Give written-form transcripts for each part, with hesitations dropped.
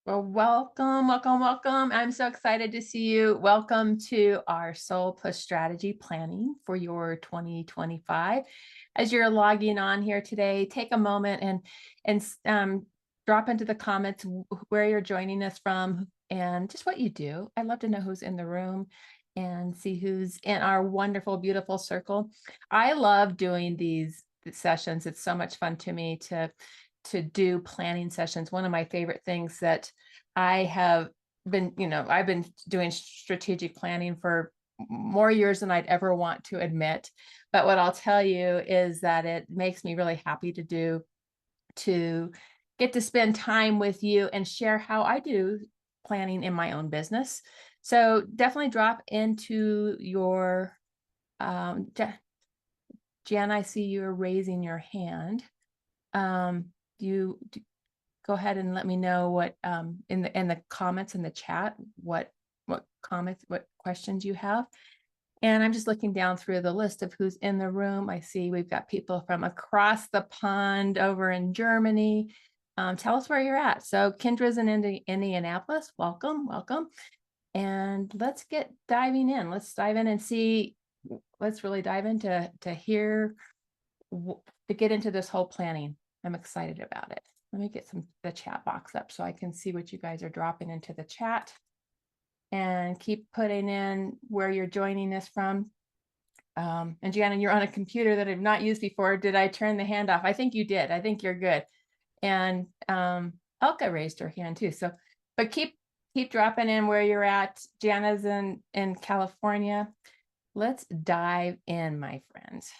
Well, welcome, welcome, welcome. I'm so excited to see you. Welcome to our Soul+Strategy Planning for your 2025. As you're logging on here today, take a moment and drop into the comments where you're joining us from and just what you do. I'd love to know who's in the room and see who's in our wonderful, beautiful circle. I love doing these sessions. It's so much fun to me to do planning sessions. One of my favorite things that I have I've been doing strategic planning for more years than I'd ever want to admit. But what I'll tell you is that it makes me really happy to get to spend time with you and share how I do planning in my own business. So definitely drop into your Jan, I see you're raising your hand. You go ahead and let me know what in the comments in the chat what comments, what questions you have. And I'm just looking down through the list of who's in the room. I see we've got people from across the pond over in Germany. Tell us where you're at. So Kendra's in Indianapolis. Welcome, welcome. And let's get diving in. Let's dive in and see. Let's really dive into to hear to get into this whole planning. I'm excited about it. Let me get the chat box up so I can see what you guys are dropping into the chat and keep putting in where you're joining us from. And Gianna, you're on a computer that I've not used before. Did I turn the hand off? I think you did. I think you're good. And Elka raised her hand too. So, but keep dropping in where you're at. Gianna's in California. Let's dive in, my friends.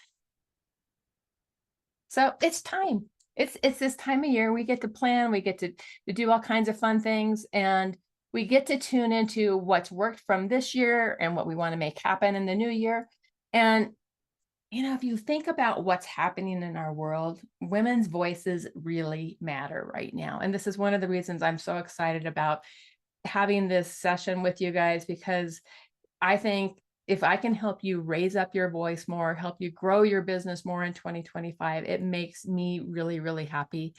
So it's time. It's this time of year we get to plan, we get to do all kinds of fun things, and we get to tune into what's worked from this year and what we want to make happen in the new year. And if you think about what's happening in our world, women's voices really matter right now. And this is one of the reasons I'm so excited about having this session with you guys, because I think if I can help you raise up your voice more, help you grow your business more in 2025, it makes me really, really happy.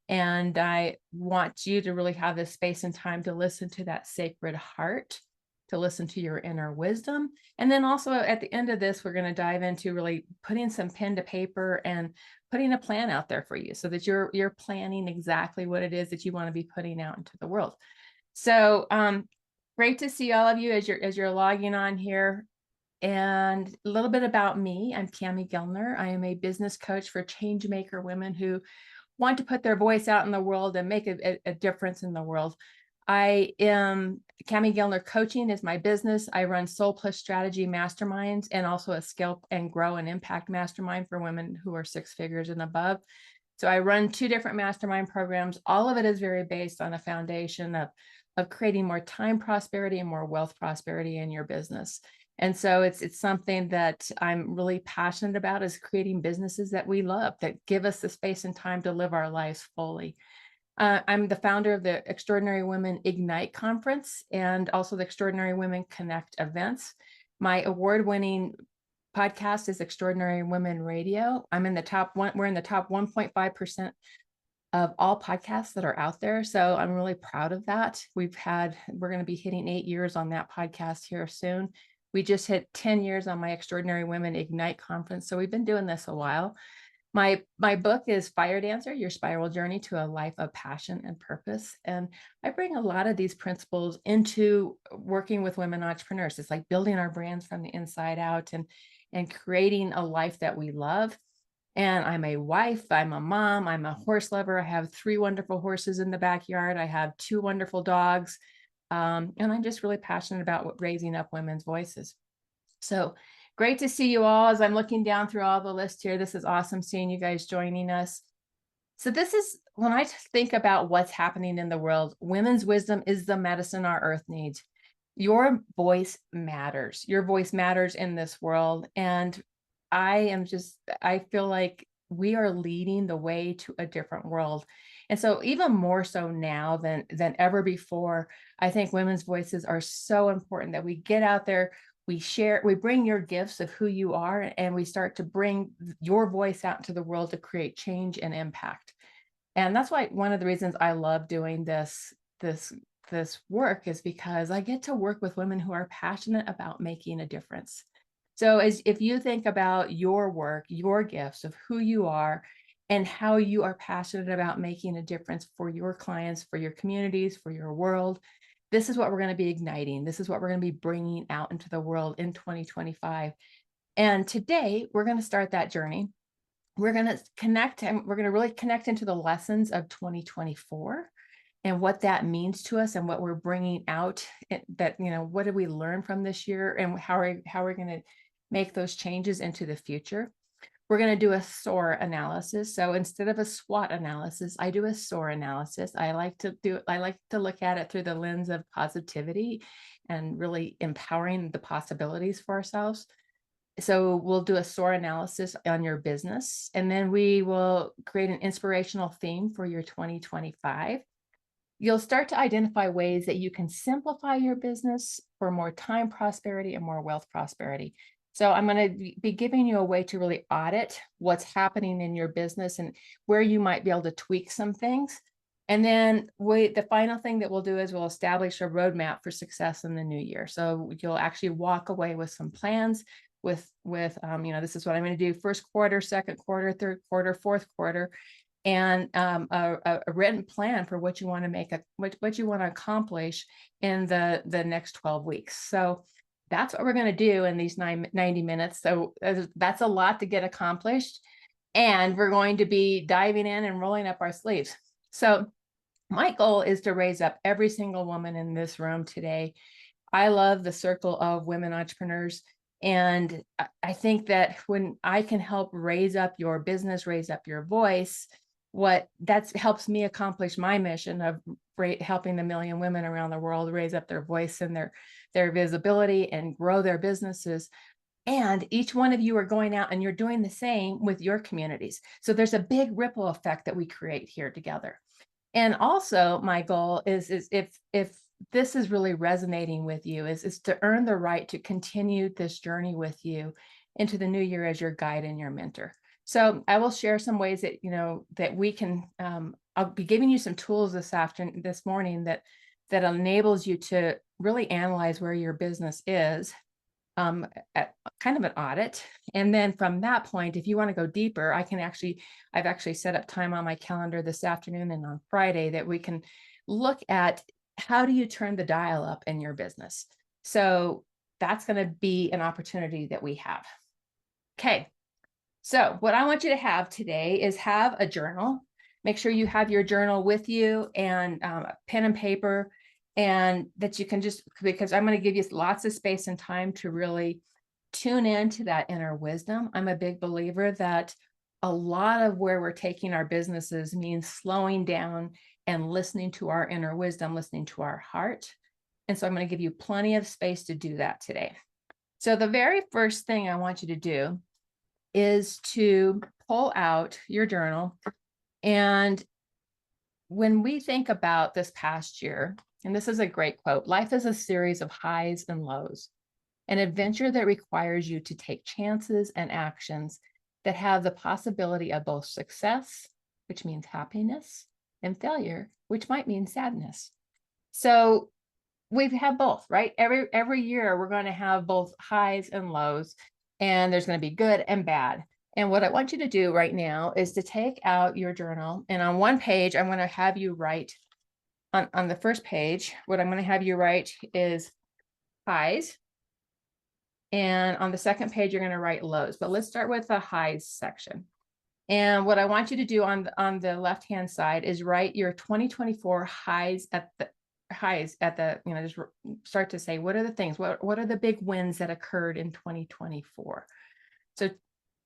And I want you to really have this space and time to listen to that sacred heart, to listen to your inner wisdom. And then also at the end of this, we're going to dive into really putting some pen to paper and putting a plan out there for you so that you're planning exactly what it is that you want to be putting out into the world. So great to see all of you as you're logging on here. And a little bit about me. I'm Cami Gellner. I am a business coach for change maker women who want to put their voice out in the world and make a difference in the world. I am Cami Gellner Coaching is my business. I run Soul+Strategy Masterminds and also a Scale and Grow and Impact Mastermind for women who are 6 figures and above. So I run 2 different mastermind programs. All of it is very based on a foundation of creating more time prosperity and more wealth prosperity in your business. And so it's something that I'm really passionate about, is creating businesses that we love, that give us the space and time to live our lives fully. I'm the founder of the Extraordinary Women Ignite Conference and also the Extraordinary Women Connect events. My award-winning podcast is Extraordinary Women Radio. We're in the top 1.5% of all podcasts that are out there. So I'm really proud of that. We're going to be hitting 8 years on that podcast here soon. We just hit 10 years on my Extraordinary Women Ignite conference. So we've been doing this a while. My book is Fire Dancer, Your Spiral Journey to a Life of Passion and Purpose. And I bring a lot of these principles into working with women entrepreneurs. It's like building our brands from the inside out and creating a life that we love. And I'm a wife, I'm a mom, I'm a horse lover. I have 3 wonderful horses in the backyard. I have 2 wonderful dogs. And I'm just really passionate about raising up women's voices. So great to see you all. As I'm looking down through all the lists here, this is awesome seeing you guys joining us. So this is, when I think about what's happening in the world, women's wisdom is the medicine our earth needs. Your voice matters. Your voice matters in this world. And I feel like we are leading the way to a different world. And so even more so now than ever before, I think women's voices are so important that we get out there, we share, we bring your gifts of who you are, and we start to bring your voice out into the world to create change and impact. And that's why one of the reasons I love doing this this work is because I get to work with women who are passionate about making a difference. So if you think about your work, your gifts of who you are and how you are passionate about making a difference for your clients, for your communities, for your world, this is what we're going to be igniting. This is what we're going to be bringing out into the world in 2025. And today we're going to start that journey. We're going to connect, and we're going to really connect into the lessons of 2024 and what that means to us and what we're bringing out, that, what did we learn from this year and how are we going to make those changes into the future. We're going to do a SOAR analysis. So instead of a SWOT analysis, I do a SOAR analysis. I like to look at it through the lens of positivity and really empowering the possibilities for ourselves. So we'll do a SOAR analysis on your business, and then we will create an inspirational theme for your 2025. You'll start to identify ways that you can simplify your business for more time prosperity and more wealth prosperity. So I'm going to be giving you a way to really audit what's happening in your business and where you might be able to tweak some things. And then the final thing that we'll do is we'll establish a roadmap for success in the new year. So you'll actually walk away with some plans with this is what I'm going to do first quarter, second quarter, third quarter, fourth quarter, and a written plan for what you want to make, what you want to accomplish in the next 12 weeks. So that's what we're going to do in these 90 minutes. So that's a lot to get accomplished. And we're going to be diving in and rolling up our sleeves. So my goal is to raise up every single woman in this room today. I love the circle of women entrepreneurs. And I think that when I can help raise up your business, raise up your voice, that helps me accomplish my mission of helping the million women around the world raise up their voice and their visibility and grow their businesses. And each one of you are going out and you're doing the same with your communities. So there's a big ripple effect that we create here together. And also my goal is if this is really resonating with you, is to earn the right to continue this journey with you into the new year as your guide and your mentor. So I will share some ways that, that we can, I'll be giving you some tools this morning that enables you to really analyze where your business is, at kind of an audit. And then from that point, if you want to go deeper, I've actually set up time on my calendar this afternoon and on Friday that we can look at how do you turn the dial up in your business. So that's going to be an opportunity that we have. Okay. So what I want you to have today is have a journal. Make sure you have your journal with you and pen and paper, and that you can because I'm going to give you lots of space and time to really tune into that inner wisdom. I'm a big believer that a lot of where we're taking our businesses means slowing down and listening to our inner wisdom, listening to our heart. And so I'm going to give you plenty of space to do that today. So the very first thing I want you to do is to pull out your journal. And when we think about this past year, and this is a great quote, life is a series of highs and lows, an adventure that requires you to take chances and actions that have the possibility of both success, which means happiness, and failure, which might mean sadness. So we have both, right? Every year we're going to have both highs and lows, and there's going to be good and bad. And what I want you to do right now is to take out your journal, and on one page, I'm going to have you write on the first page, what I'm going to have you write is highs. And on the second page, you're going to write lows, but let's start with the highs section. And what I want you to do on the left-hand side is write your 2024 highs at the, just start to say, what are the things, what are the big wins that occurred in 2024? So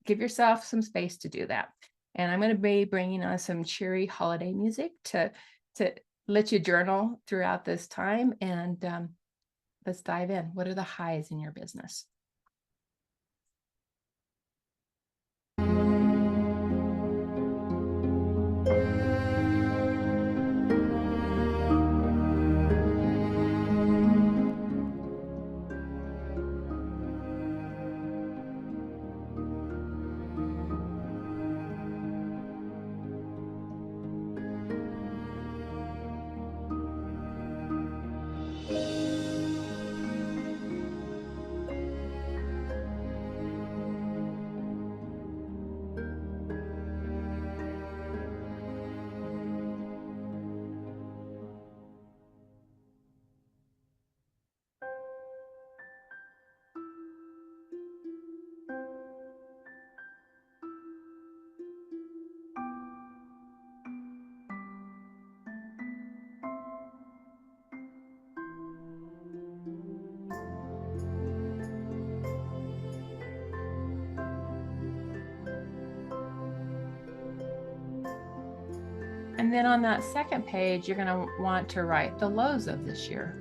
give yourself some space to do that. And I'm going to be bringing on some cheery holiday music to let you journal throughout this time. And let's dive in. What are the highs in your business? And then on that second page, you're going to want to write the lows of this year.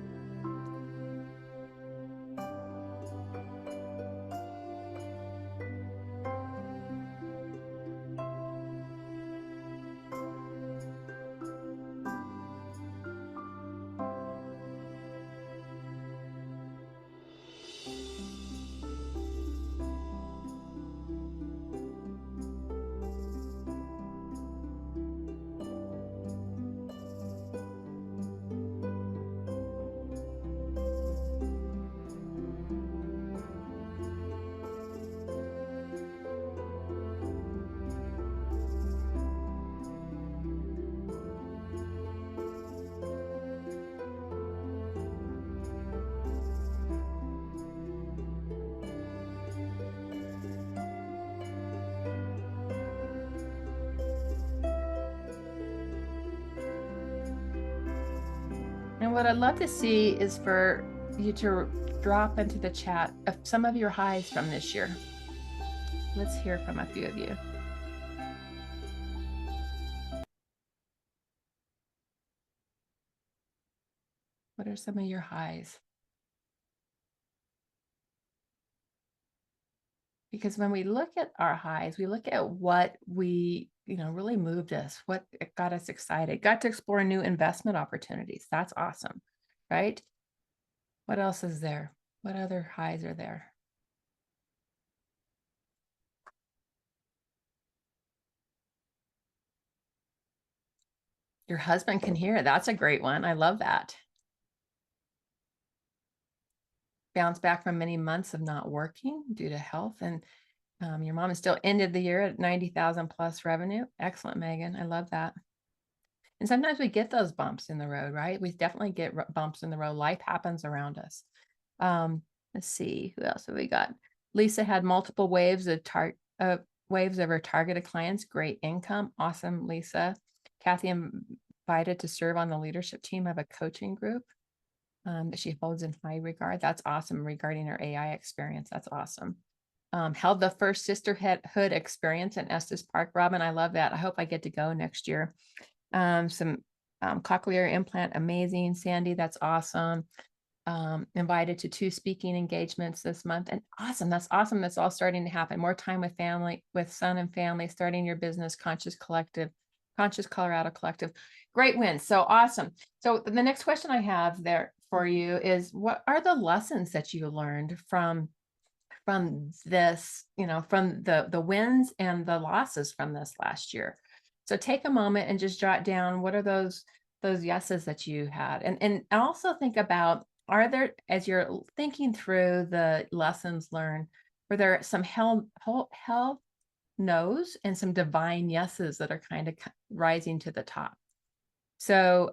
And what I'd love to see is for you to drop into the chat of some of your highs from this year. Let's hear from a few of you. What are some of your highs? Because when we look at our highs, we look at what we, really moved us, what got us excited, got to explore new investment opportunities. That's awesome, right? What else is there? What other highs are there? Your husband can hear it. That's a great one. I love that. Bounce back from many months of not working due to health, and your mom is still ended the year at 90,000 plus revenue. Excellent, Megan. I love that. And sometimes we get those bumps in the road, right? We definitely get bumps in the road. Life happens around us. Let's see, who else have we got? Lisa had multiple waves of her targeted clients. Great income. Awesome, Lisa. Kathy invited to serve on the leadership team of a coaching group that she holds in high regard. That's awesome. Regarding her AI experience, that's awesome. Held the first sisterhood experience in Estes Park. Robin, I love that. I hope I get to go next year. Some cochlear implant, amazing. Sandy, that's awesome. Invited to 2 speaking engagements this month, and awesome. That's awesome. That's all starting to happen. More time with family, with son and family, starting your business, Conscious Colorado Collective. Great wins. So awesome. So the next question I have there for you is, what are the lessons that you learned from this, from the wins and the losses from this last year? So take a moment and just jot down, what are those yeses that you had? And also think about, are there, as you're thinking through the lessons learned, were there some hell no's and some divine yeses that are kind of rising to the top? So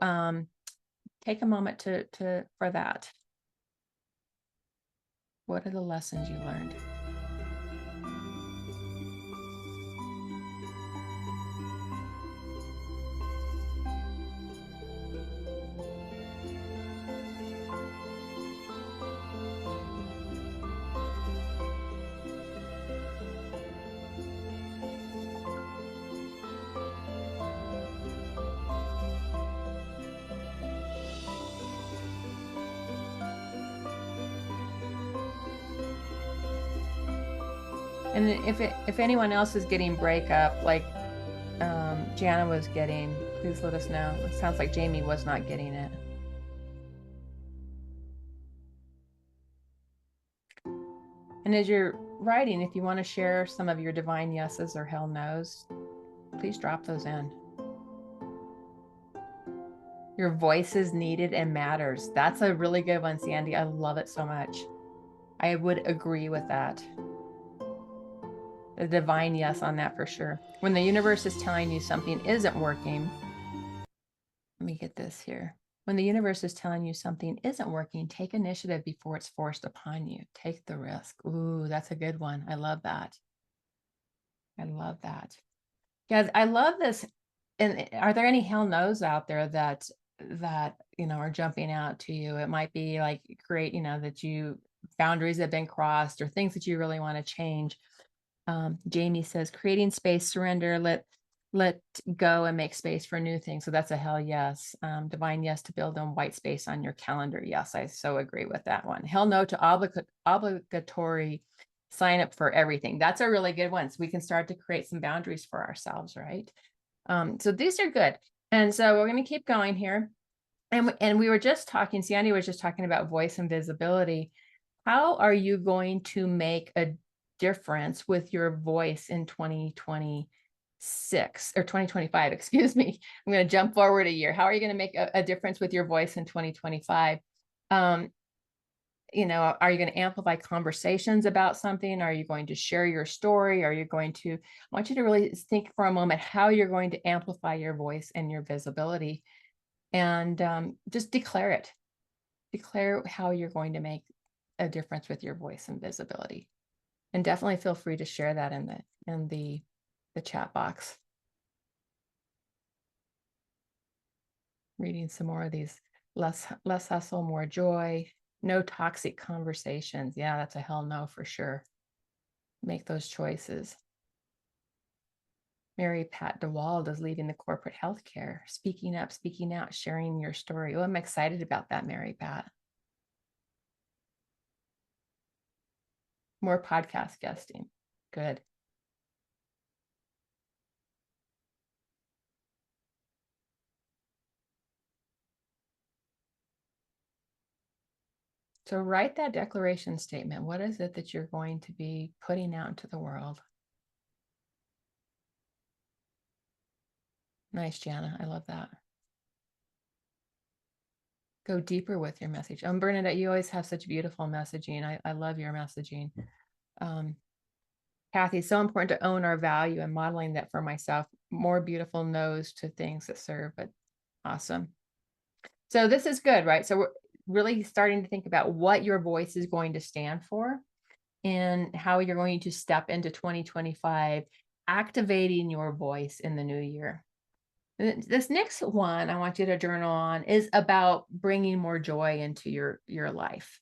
take a moment for that. What are the lessons you learned? And if anyone else is getting breakup, like Jana was getting, please let us know. It sounds like Jamie was not getting it. And as you're writing, if you want to share some of your divine yeses or hell no's, please drop those in. Your voice is needed and matters. That's a really good one, Sandy. I love it so much. I would agree with that. A divine yes on that for sure. When the universe is telling you something isn't working, let me get this here. When the universe is telling you something isn't working, take initiative before it's forced upon you. Take the risk. Ooh, that's a good one. I love that. I love that. Guys, I love this. And are there any hell no's out there that are jumping out to you? It might be like great, that boundaries have been crossed, or things that you really want to change. Jamie says, creating space, surrender, let let go and make space for new things. So that's a hell yes. Divine yes to build on white space on your calendar. Yes, I so agree with that one. Hell no to obligatory sign up for everything. That's a really good one. So we can start to create some boundaries for ourselves, right? So these are good. And so we're going to keep going here. And we were just talking, Sandy was just talking about voice and visibility. How are you going to make a difference with your voice in 2026 or 2025? Excuse me. I'm going to jump forward a year. How are you going to make a difference with your voice in 2025? You know, are you going to amplify conversations about something? Are you going to share your story? Are you going to, I want you to really think for a moment how you're going to amplify your voice and your visibility, and just declare it. Declare how you're going to make a difference with your voice and visibility. And definitely feel free to share that in the chat box. Reading some more of these. Less hustle, more joy. No toxic conversations. Yeah, that's a hell no for sure. Make those choices. Mary Pat DeWald is leaving the corporate healthcare. Speaking up, speaking out, sharing your story. Oh, I'm excited about that, Mary Pat. More podcast guesting. Good. So write that declaration statement. What is it that you're going to be putting out into the world? Nice, Jana. I love that. Go deeper with your message. Bernadette, you always have such beautiful messaging. I love your messaging. Kathy, it's so important to own our value and modeling that for myself. More beautiful no's to things that serve, but awesome. So this is good, right? So we're really starting to think about what your voice is going to stand for and how you're going to step into 2025, activating your voice in the new year. This next one I want you to journal on is about bringing more joy into your life.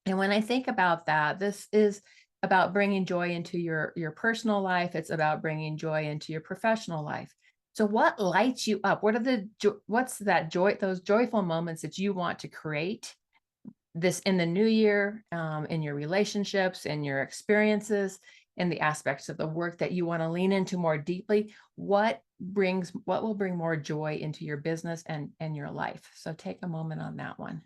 And when I think about that, this is about bringing joy into your personal life. It's about bringing joy into your professional life. So what lights you up? What's that joy, those joyful moments that you want to create this in the new year, in your relationships, in your experiences, in the aspects of the work that you want to lean into more deeply? What will bring more joy into your business and your life? So take a moment on that one.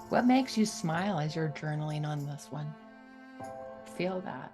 What makes you smile as you're journaling on this one? Feel that.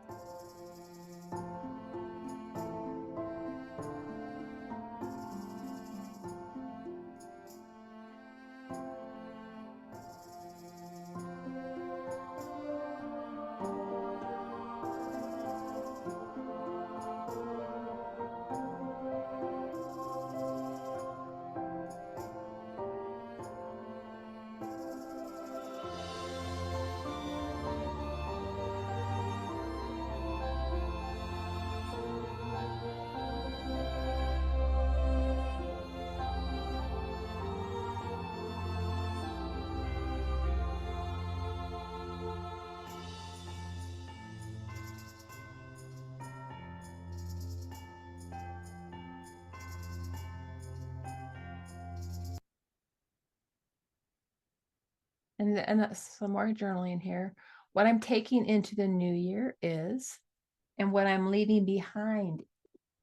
And that's some more journaling here. What I'm taking into the new year is, and what I'm leaving behind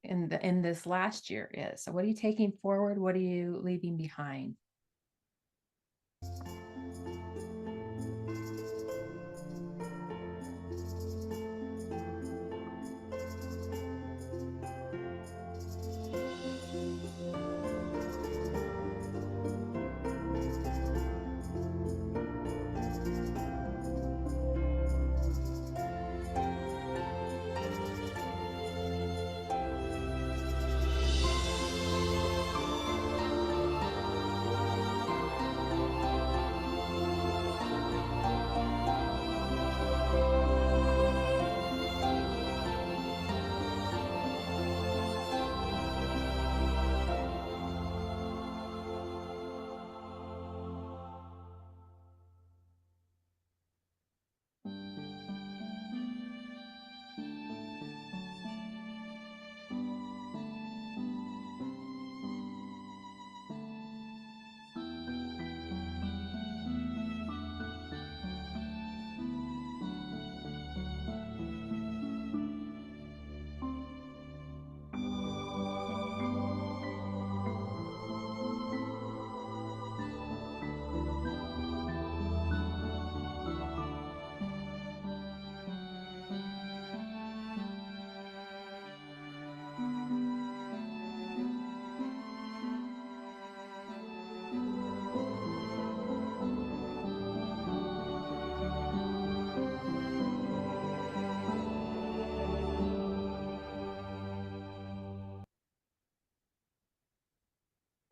in this last year is. So what are you taking forward? What are you leaving behind?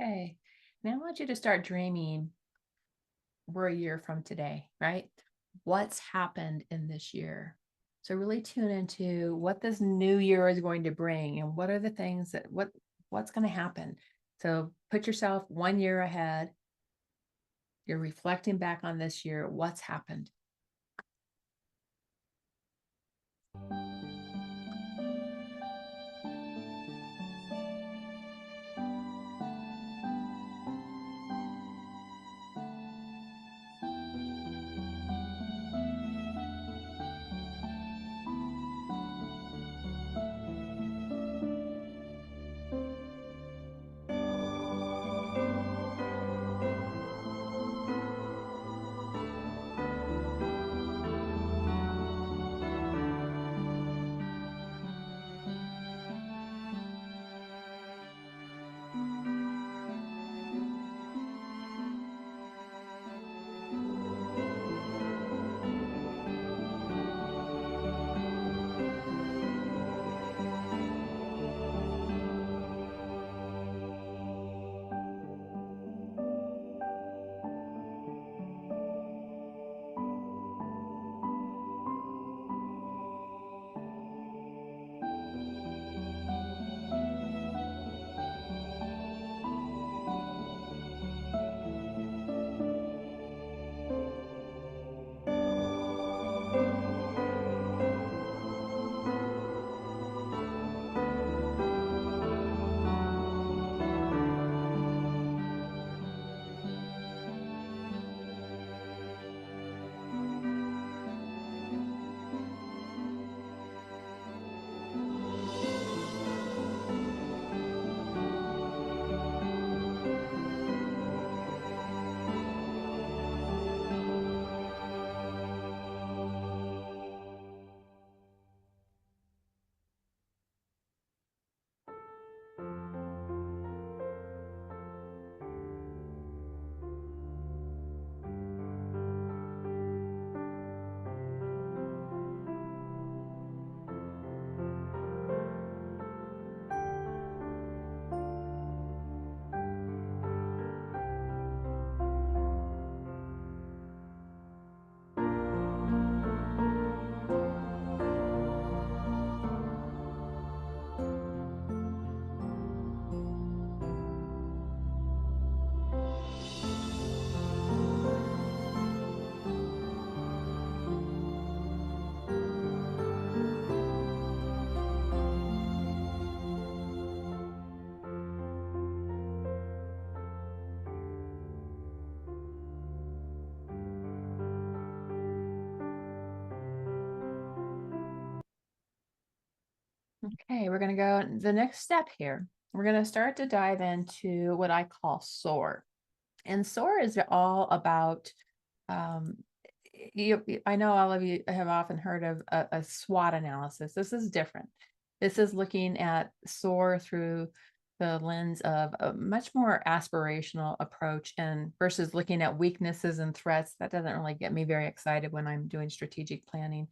Okay. Now I want you to start dreaming. We're a year from today, right? What's happened in this year? So really tune into what this new year is going to bring and what are the things that what's going to happen. So put yourself 1 year ahead. You're reflecting back on this year, what's happened. Okay, we're going to go the next step here. We're going to start to dive into what I call SOAR. And SOAR is all about, um, I know all of you have often heard of a SWOT analysis. This is different. This is looking at SOAR through the lens of a much more aspirational approach and versus looking at weaknesses and threats. That doesn't really get me very excited when I'm doing strategic planning.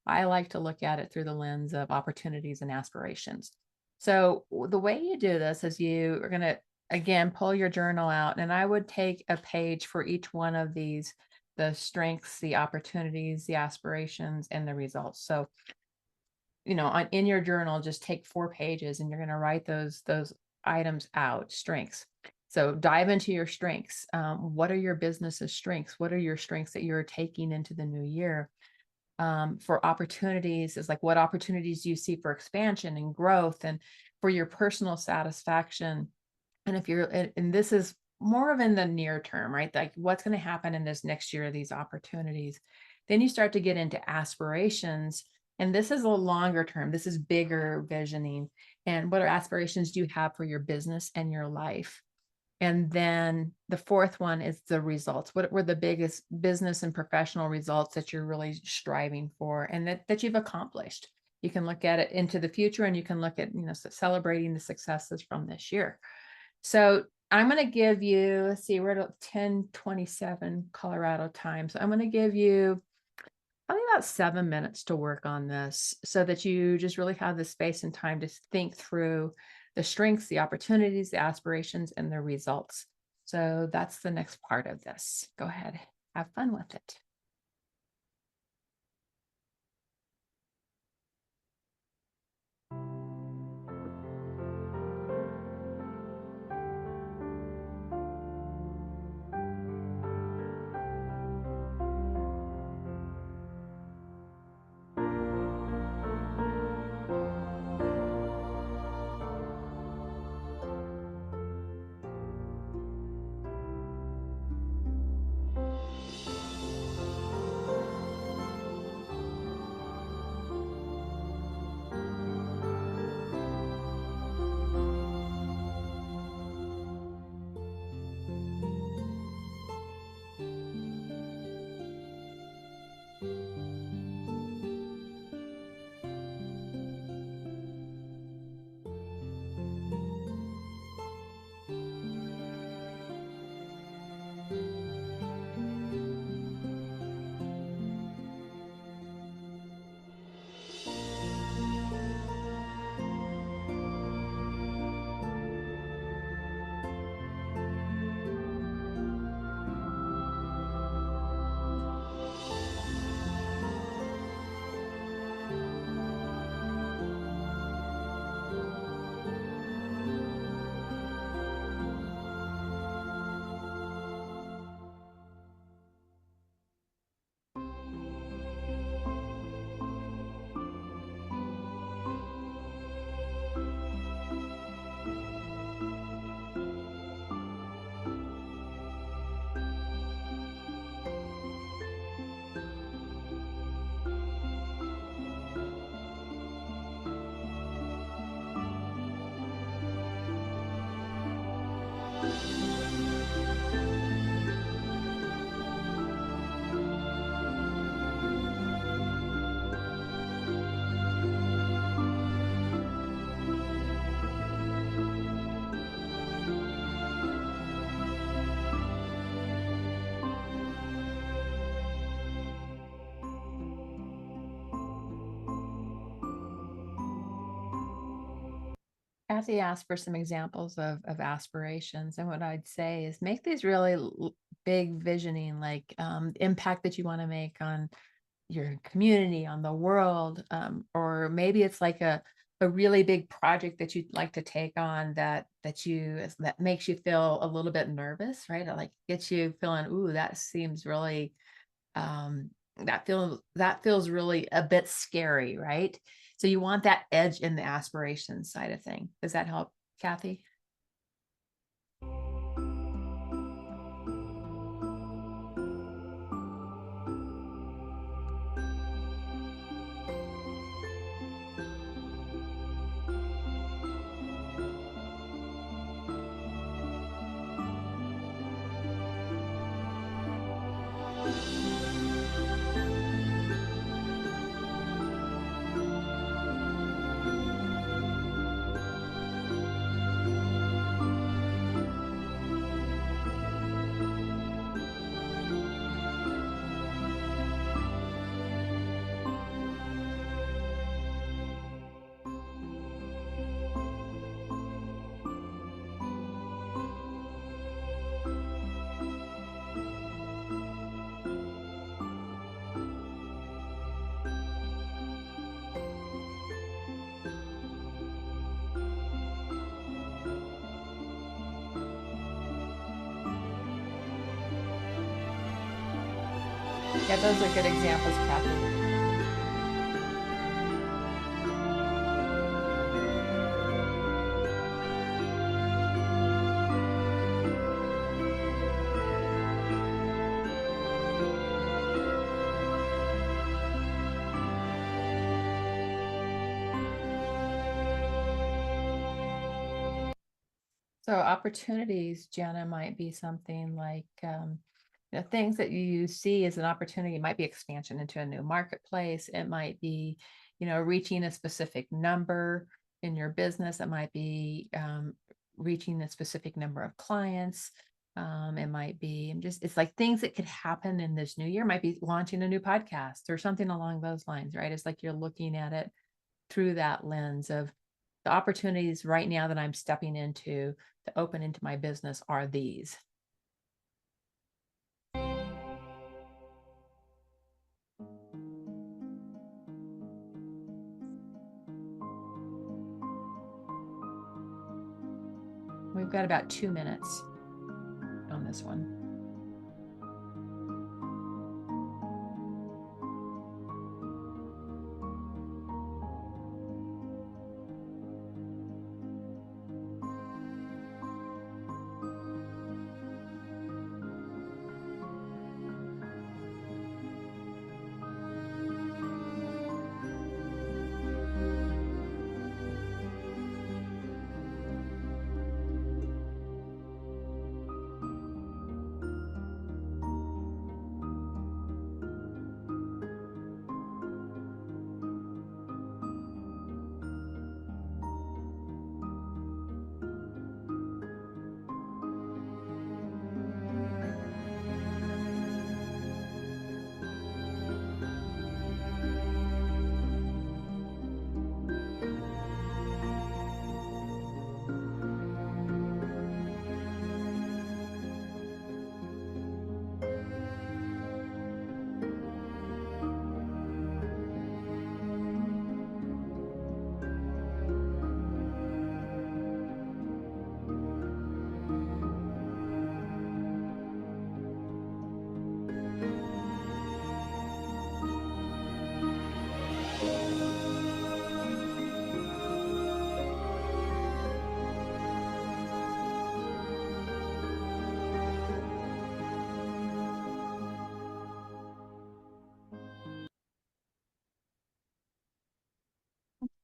I like to look at it through the lens of opportunities and aspirations. So the way you do this is you are going to, again, pull your journal out, and I would take a page for each one of these, the strengths, the opportunities, the aspirations, and the results. So, in your journal, just take 4 pages and you're going to write those items out, strengths. So dive into your strengths. What are your business's strengths? What are your strengths that you're taking into the new year? For opportunities is like, what opportunities do you see for expansion and growth and for your personal satisfaction? And if you're, and this is more of in the near term, right? Like what's going to happen in this next year, these opportunities. Then you start to get into aspirations. And this is a longer term. This is bigger visioning. And what are aspirations do you have for your business and your life? And then the 4th one is the results. What were the biggest business and professional results that you're really striving for and that you've accomplished? You can look at it into the future and you can look at, celebrating the successes from this year. So I'm going to give you, let's see, we're at 10:27 Colorado time. So I'm going to give you probably about 7 minutes to work on this so that you just really have the space and time to think through the strengths, the opportunities, the aspirations, and the results. So that's the next part of this. Go ahead, have fun with it. Kathy asked for some examples of aspirations. And what I'd say is make these really big visioning, like impact that you want to make on your community, on the world, or maybe it's like a really big project that you'd like to take on that makes you feel a little bit nervous, right? It like gets you feeling, ooh, that seems really that feels really a bit scary, right? So you want that edge in the aspiration side of thing. Does that help, Kathy? Yeah, those are good examples, Kathy. So opportunities, Jenna, might be something like things that you see as an opportunity. It might be expansion into a new marketplace. It might be, reaching a specific number in your business. It might be reaching a specific number of clients. It might be it's like things that could happen in this new year. Might be launching a new podcast or something along those lines, right? It's like you're looking at it through that lens of the opportunities right now that I'm stepping into to open into my business are these. We've got about 2 minutes on this one.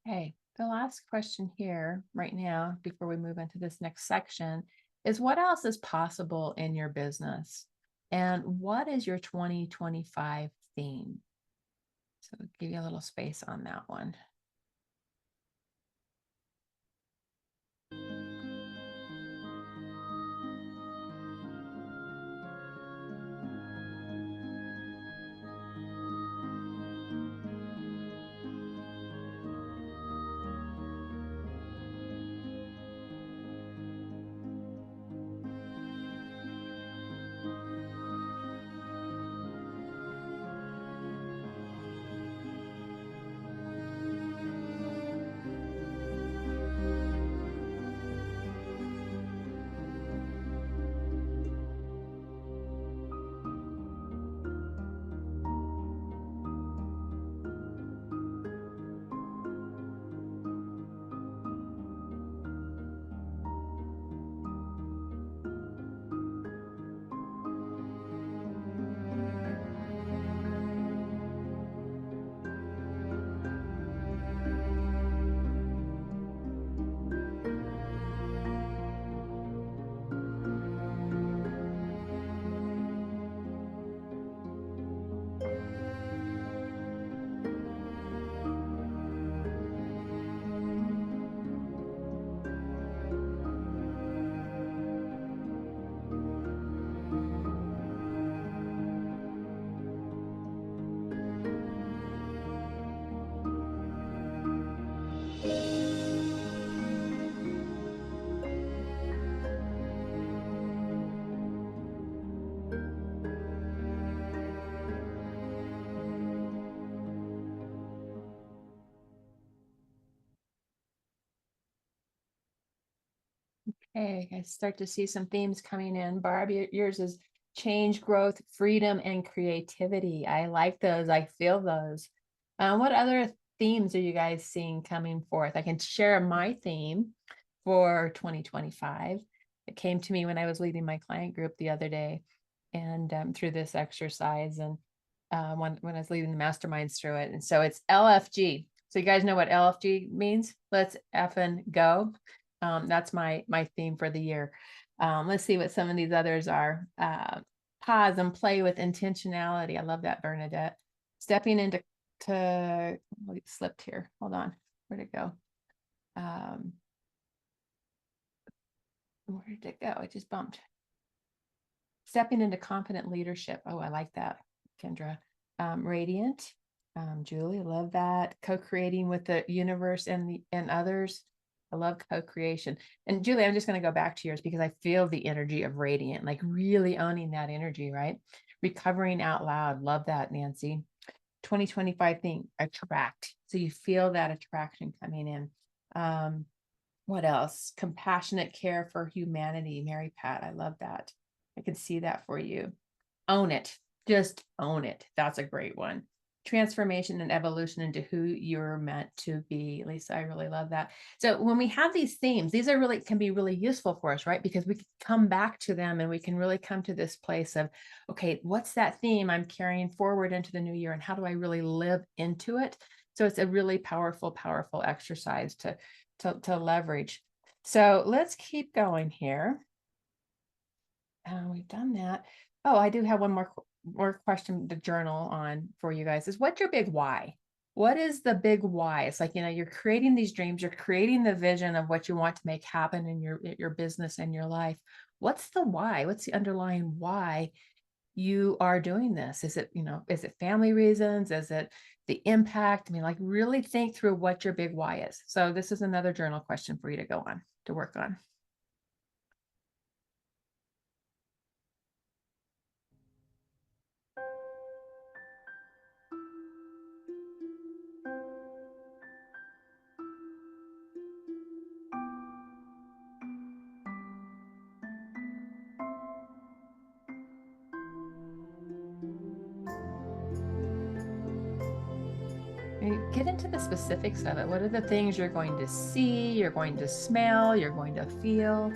Okay, the last question here right now, before we move into this next section, is what else is possible in your business? And what is your 2025 theme? So I'll give you a little space on that one. Okay, I start to see some themes coming in. Barb, yours is change, growth, freedom, and creativity. I like those. I feel those. What other themes are you guys seeing coming forth? I can share my theme for 2025. It came to me when I was leading my client group the other day, and through this exercise, and when I was leading the masterminds through it. And so it's LFG. So you guys know what LFG means? Let's effing go. That's my theme for the year. Let's see what some of these others are. Pause and play with intentionality. I love that, Bernadette. Stepping into it slipped here. Hold on. Where'd it go? Where did it go? It just bumped. Stepping into confident leadership. Oh, I like that, Kendra. Radiant. Julie, love that. Co-creating with the universe and others. I love co-creation. And Julie, I'm just going to go back to yours because I feel the energy of radiant, like really owning that energy, right? Recovering out loud. Love that, Nancy. 2025 thing, attract. So you feel that attraction coming in. What else? Compassionate care for humanity. Mary Pat, I love that. I can see that for you. Own it. Just own it. That's a great one. Transformation and evolution into who you're meant to be. Lisa, I really love that. So when we have these themes, these are really can be really useful for us, right? Because we can come back to them and we can really come to this place of, okay, what's that theme I'm carrying forward into the new year and how do I really live into it? So it's a really powerful, powerful exercise to leverage. So let's keep going here. We've done that. Oh, I do have one more question to journal on for you guys is what's your big why? What is the big why? It's like, you're creating these dreams, you're creating the vision of what you want to make happen in your business and your life. What's the why? What's the underlying why you are doing this? Is it family reasons? Is it the impact? I mean, like really think through what your big why is. So this is another journal question for you to go on, to work on. Get into the specifics of it. What are the things you're going to see, you're going to smell, you're going to feel?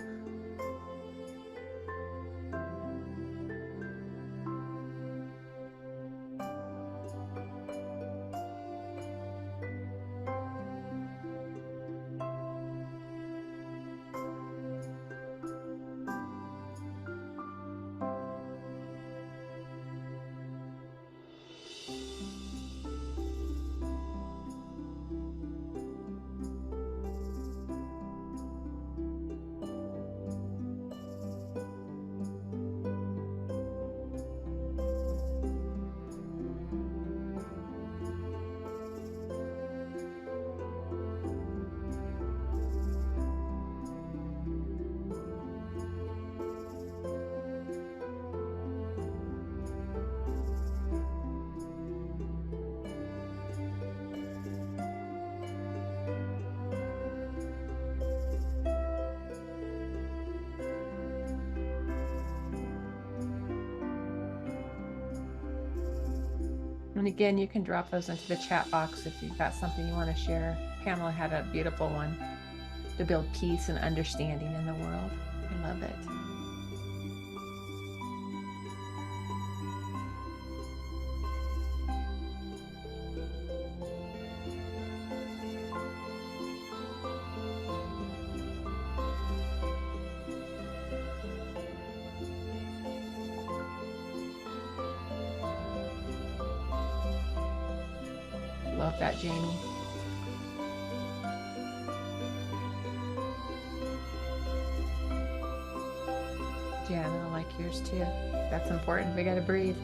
And again, you can drop those into the chat box if you've got something you want to share. Pamela had a beautiful one to build peace and understanding in the world. I love it. Love that, Jamie. Jan, I like yours too. That's important. We got to breathe.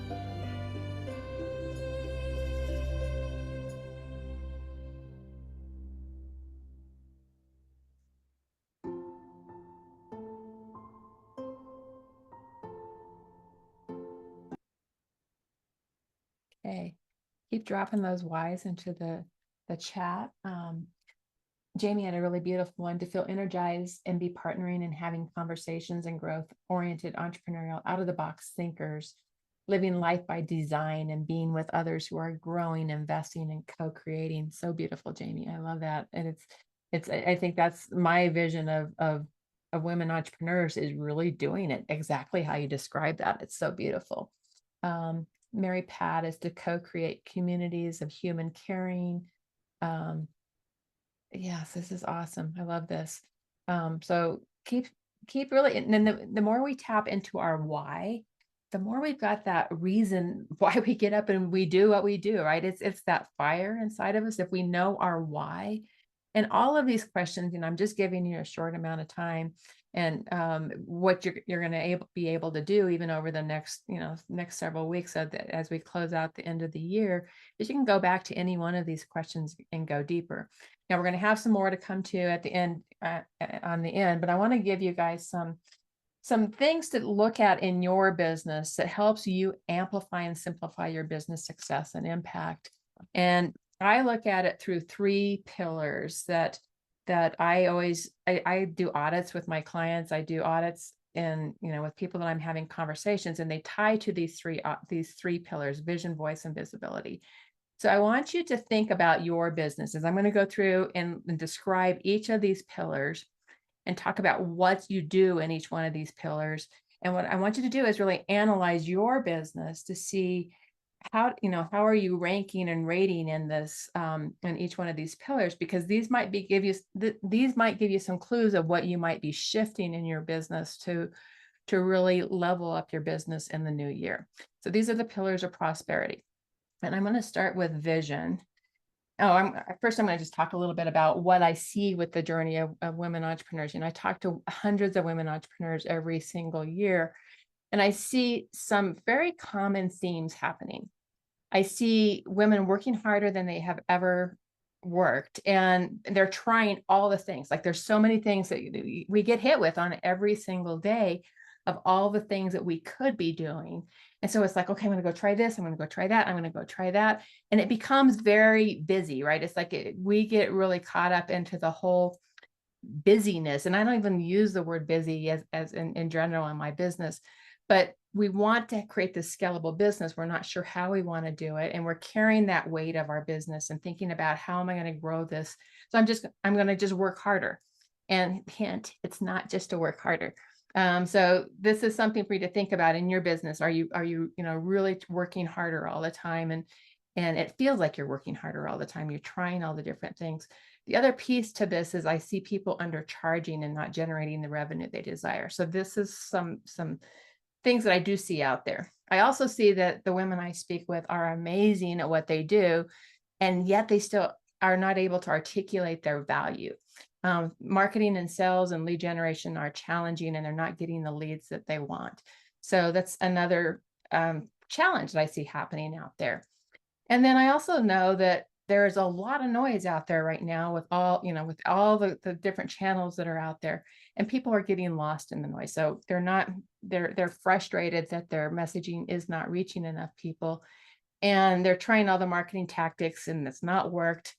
Okay. Keep dropping those whys into the chat. Jamie had a really beautiful one: to feel energized and be partnering and having conversations and growth-oriented, entrepreneurial, out-of-the-box thinkers, living life by design and being with others who are growing, investing, and co-creating. So beautiful, Jamie. I love that. And I think that's my vision of women entrepreneurs, is really doing it exactly how you describe that. It's so beautiful. Mary Pat is to co-create communities of human caring. Yes, this is awesome. I love this. So keep really, and then the more we tap into our why, the more we've got that reason why we get up and we do what we do, right? It's that fire inside of us. If we know our why, And all of these questions, I'm just giving you a short amount of time, and what you're going to be able to do even over the next, next several weeks as we close out the end of the year, is you can go back to any one of these questions and go deeper. Now we're going to have some more to come to at the end, on the end, but I want to give you guys some things to look at in your business that helps you amplify and simplify your business success and impact. And I look at it through 3 pillars that I do audits with my clients. I do audits and, with people that I'm having conversations, and they tie to these three pillars: vision, voice, and visibility. So I want you to think about your businesses. I'm going to go through and describe each of these pillars and talk about what you do in each one of these pillars. And what I want you to do is really analyze your business to see how are you ranking and rating in this, in each one of these pillars, because these might give you some clues of what you might be shifting in your business to really level up your business in the new year. So these are the pillars of prosperity. And I'm going to start with vision. First, I'm going to just talk a little bit about what I see with the journey of women entrepreneurs. I talk to hundreds of women entrepreneurs every single year, and I see some very common themes happening. I see women working harder than they have ever worked, and they're trying all the things. Like, there's so many things that we get hit with on every single day, of all the things that we could be doing. And so it's like, okay, I'm going to go try this. I'm going to go try that. I'm going to go try that. And it becomes very busy, right? It's like we get really caught up into the whole busyness. And I don't even use the word busy as in general in my business, but we want to create this scalable business. We're not sure how we want to do it. And we're carrying that weight of our business and thinking about, how am I going to grow this? So I'm going to just work harder. And hint, it's not just to work harder. So this is something for you to think about in your business. Are you really working harder all the time? And it feels like you're working harder all the time. You're trying all the different things. The other piece to this is I see people undercharging and not generating the revenue they desire. So this is some things that I do see out there. I also see that the women I speak with are amazing at what they do, and yet they still are not able to articulate their value. Marketing and sales and lead generation are challenging, and they're not getting the leads that they want. So that's another challenge that I see happening out there. And then I also know that there's a lot of noise out there right now with all the different channels that are out there, and people are getting lost in the noise. So they're frustrated that their messaging is not reaching enough people, and they're trying all the marketing tactics and it's not worked,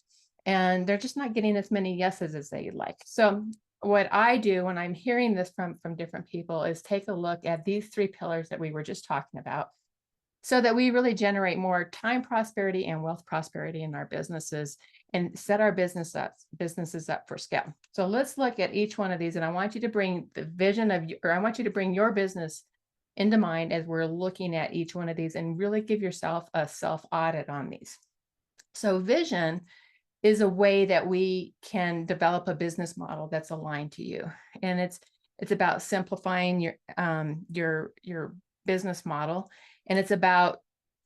and they're just not getting as many yeses as they'd like. So what I do when I'm hearing this from different people is take a look at these 3 pillars that we were just talking about, so that we really generate more time prosperity and wealth prosperity in our businesses, and set our businesses up for scale. So let's look at each one of these, and I want you to bring the vision I want you to bring your business into mind as we're looking at each one of these, and really give yourself a self audit on these. So vision is a way that we can develop a business model that's aligned to you, and it's about simplifying your business model. And it's about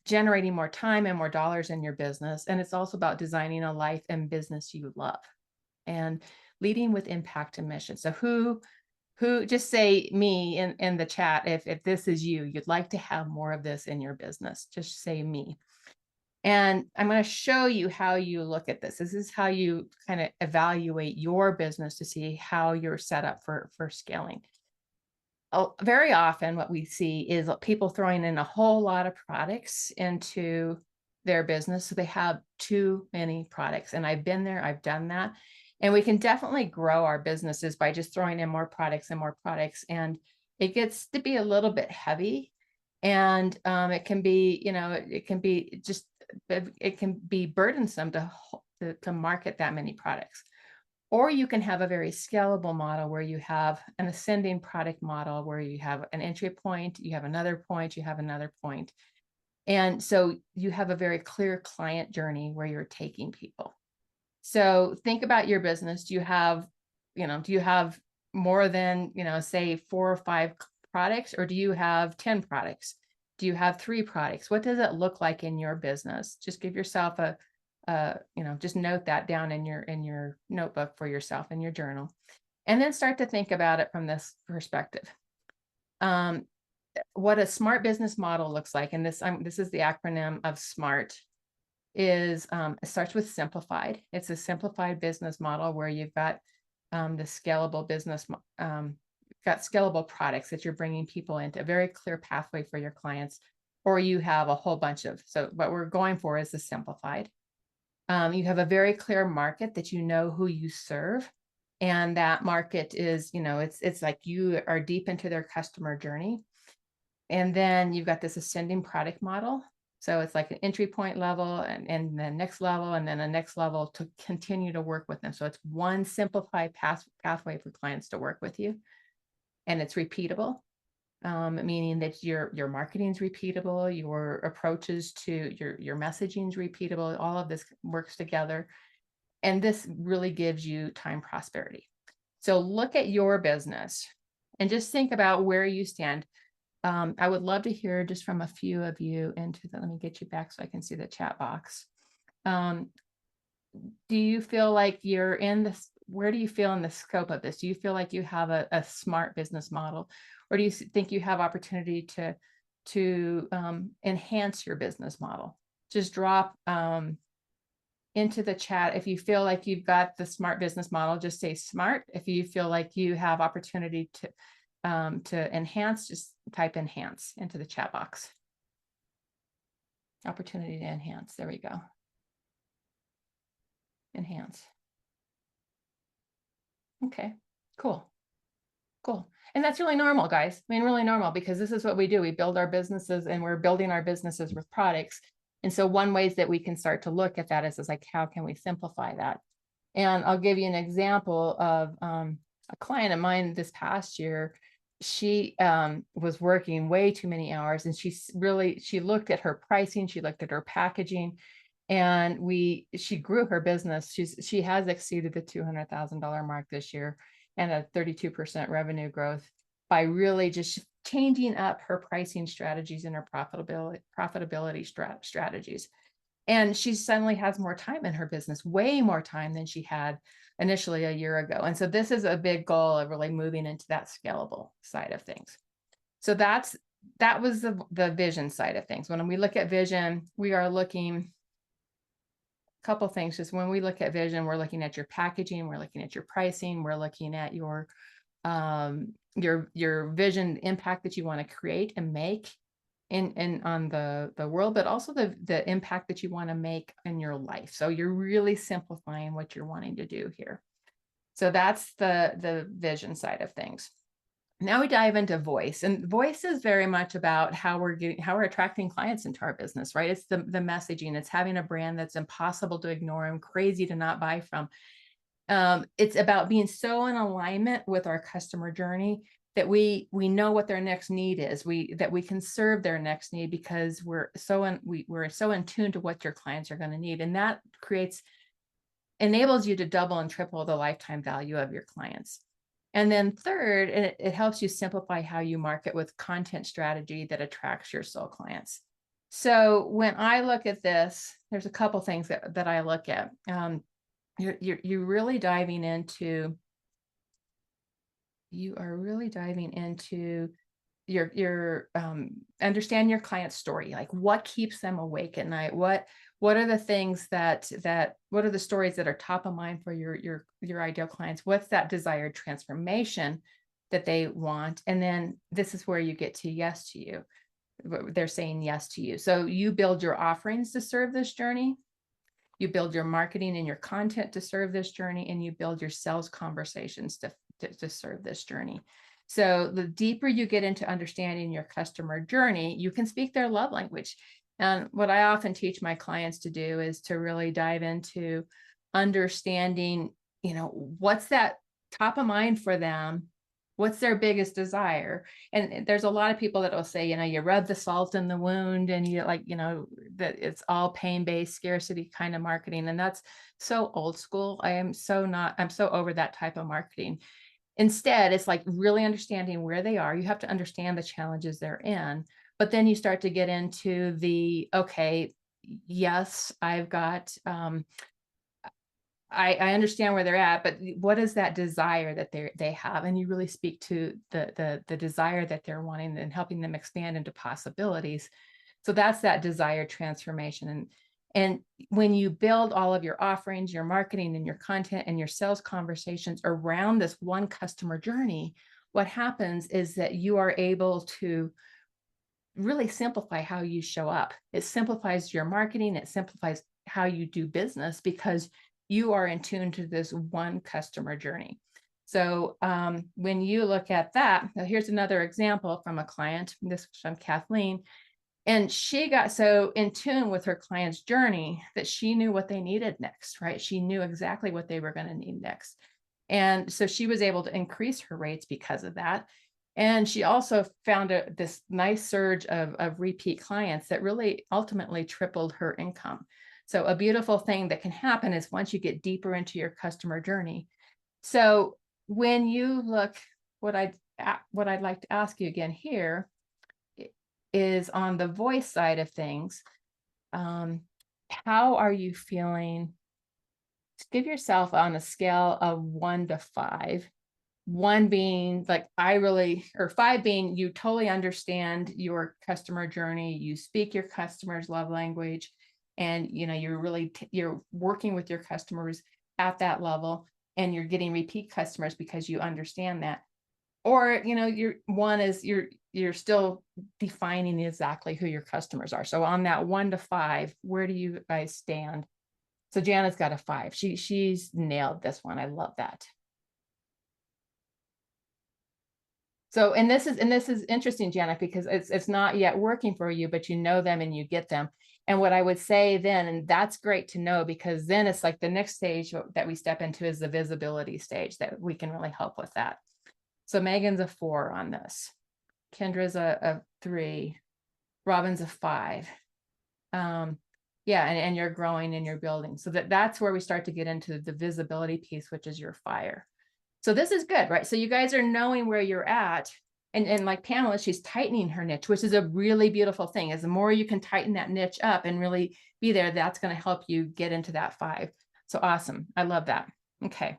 generating more time and more dollars in your business. And it's also about designing a life and business you love, and leading with impact and mission. So who just say me in the chat if this is you'd like to have more of this in your business. Just say me. And I'm going to show you how you look at this. This is how you kind of evaluate your business to see how you're set up for scaling. Very often what we see is people throwing in a whole lot of products into their business. So they have too many products. And I've been there, I've done that. And we can definitely grow our businesses by just throwing in more products and more products. And it gets to be a little bit heavy. And it can be, it can be burdensome to market that many products. Or you can have a very scalable model where you have an ascending product model, where you have an entry point, you have another point, you have another point. And so you have a very clear client journey where you're taking people. So think about your business. Do you have more than, say 4 or 5 products, or do you have 10 products? Do you have 3 products? What does it look like in your business? Just give yourself a just note that down in your notebook for yourself in your journal, and then start to think about it from this perspective. What a smart business model looks like, and this is the acronym of SMART, is it starts with simplified. It's a simplified business model where you've got the scalable business, got scalable products that you're bringing people into, a very clear pathway for your clients, or you have a whole bunch of, so what we're going for is the simplified. You have a very clear market that you know who you serve. And that market is, it's like you are deep into their customer journey. And then you've got this ascending product model. So it's like an entry point level and the next level, and then a next level to continue to work with them. So it's one simplified pathway for clients to work with you. And it's repeatable, meaning that your marketing is repeatable, your approaches to your messaging is repeatable. All of this works together. And this really gives you time prosperity. So look at your business and just think about where you stand. I would love to hear just from a few of you into that. Let me get you back so I can see the chat box. Do you feel like you're in this? Where do you feel in the scope of this? Do you feel like you have a smart business model, or do you think you have opportunity to enhance your business model? Just drop into the chat. If you feel like you've got the smart business model, just say smart. If you feel like you have opportunity to enhance, just type enhance into the chat box. Opportunity to enhance. There we go. Enhance. Okay, cool. Cool. And that's really normal, guys. I mean, really normal, because this is what we do. We build our businesses, and we're building our businesses with products. And so one ways that we can start to look at that is like, how can we simplify that? And I'll give you an example of a client of mine this past year. She was working way too many hours, and she looked at her pricing, she looked at her packaging, and she grew her business. She has exceeded the $200,000 mark this year, and a 32% revenue growth by really just changing up her pricing strategies and her profitability strategies. And she suddenly has more time in her business, way more time than she had initially a year ago. And so this is a big goal of really moving into that scalable side of things. So that was the vision side of things. When we look at vision, we are looking a couple things. Just when we look at vision, we're looking at your packaging, we're looking at your pricing, we're looking at your vision impact that you want to create and make in on the world, but also the impact that you want to make in your life. So you're really simplifying what you're wanting to do here. So that's the vision side of things. Now we dive into voice, and voice is very much about how we're attracting clients into our business, right? It's the messaging. It's having a brand that's impossible to ignore and crazy to not buy from. It's about being so in alignment with our customer journey that we know what their next need is, that we can serve their next need, because we're so in tune to what your clients are going to need. And that enables you to double and triple the lifetime value of your clients. And then third, it helps you simplify how you market with content strategy that attracts your soul clients. So when I look at this, there's a couple things that I look at. You're really diving into your understand your client's story, like what keeps them awake at night, what are the things what are the stories that are top of mind for your ideal clients, what's that desired transformation that they want. And then this is where you get to yes to you. They're saying yes to you. So you build your offerings to serve this journey. You build your marketing and your content to serve this journey, and you build your sales conversations to serve this journey. So the deeper you get into understanding your customer journey, you can speak their love language. And what I often teach my clients to do is to really dive into understanding, what's that top of mind for them. What's their biggest desire? And there's a lot of people that will say, you rub the salt in the wound, and that it's all pain-based scarcity kind of marketing. And that's so old school. I'm so over that type of marketing. Instead, it's like really understanding where they are. You have to understand the challenges they're in, but then you start to get into okay, yes, I've got, I understand where they're at, but what is that desire that they have? And you really speak to the desire that they're wanting and helping them expand into possibilities. So that's that desired transformation. And when you build all of your offerings, your marketing and your content and your sales conversations around this one customer journey, what happens is that you are able to really simplify how you show up. It simplifies your marketing. It simplifies how you do business because you are in tune to this one customer journey. So when you look at that, now here's another example from a client. This was from Kathleen. And she got so in tune with her client's journey that she knew what they needed next, right? She knew exactly what they were going to need next. And so she was able to increase her rates because of that. And she also found this nice surge of repeat clients that really ultimately tripled her income. So a beautiful thing that can happen is once you get deeper into your customer journey. So when you look, what I'd like to ask you again here is on the voice side of things. How are you feeling? Give yourself on a scale of 1 to 5. 1 being like, or 5 being you totally understand your customer journey, you speak your customer's love language, and you're working with your customers at that level, and you're getting repeat customers because you understand that. Or, your 1 is you're still defining exactly who your customers are. So on that 1 to 5, where do you guys stand? So Jana's got a 5. She's nailed this one. I love that. So, and this is interesting, Janet, because it's not yet working for you, but you know them and you get them. And what I would say then, and that's great to know, because then it's like the next stage that we step into is the visibility stage that we can really help with that. So Megan's a 4 on this. Kendra's a 3. Robin's a 5. Yeah, and you're growing and you're building. So that's where we start to get into the visibility piece, which is your fire. So this is good, right? So you guys are knowing where you're at. And like Pamela, she's tightening her niche, which is a really beautiful thing. As the more you can tighten that niche up and really be there, that's going to help you get into that 5. So awesome. I love that. Okay.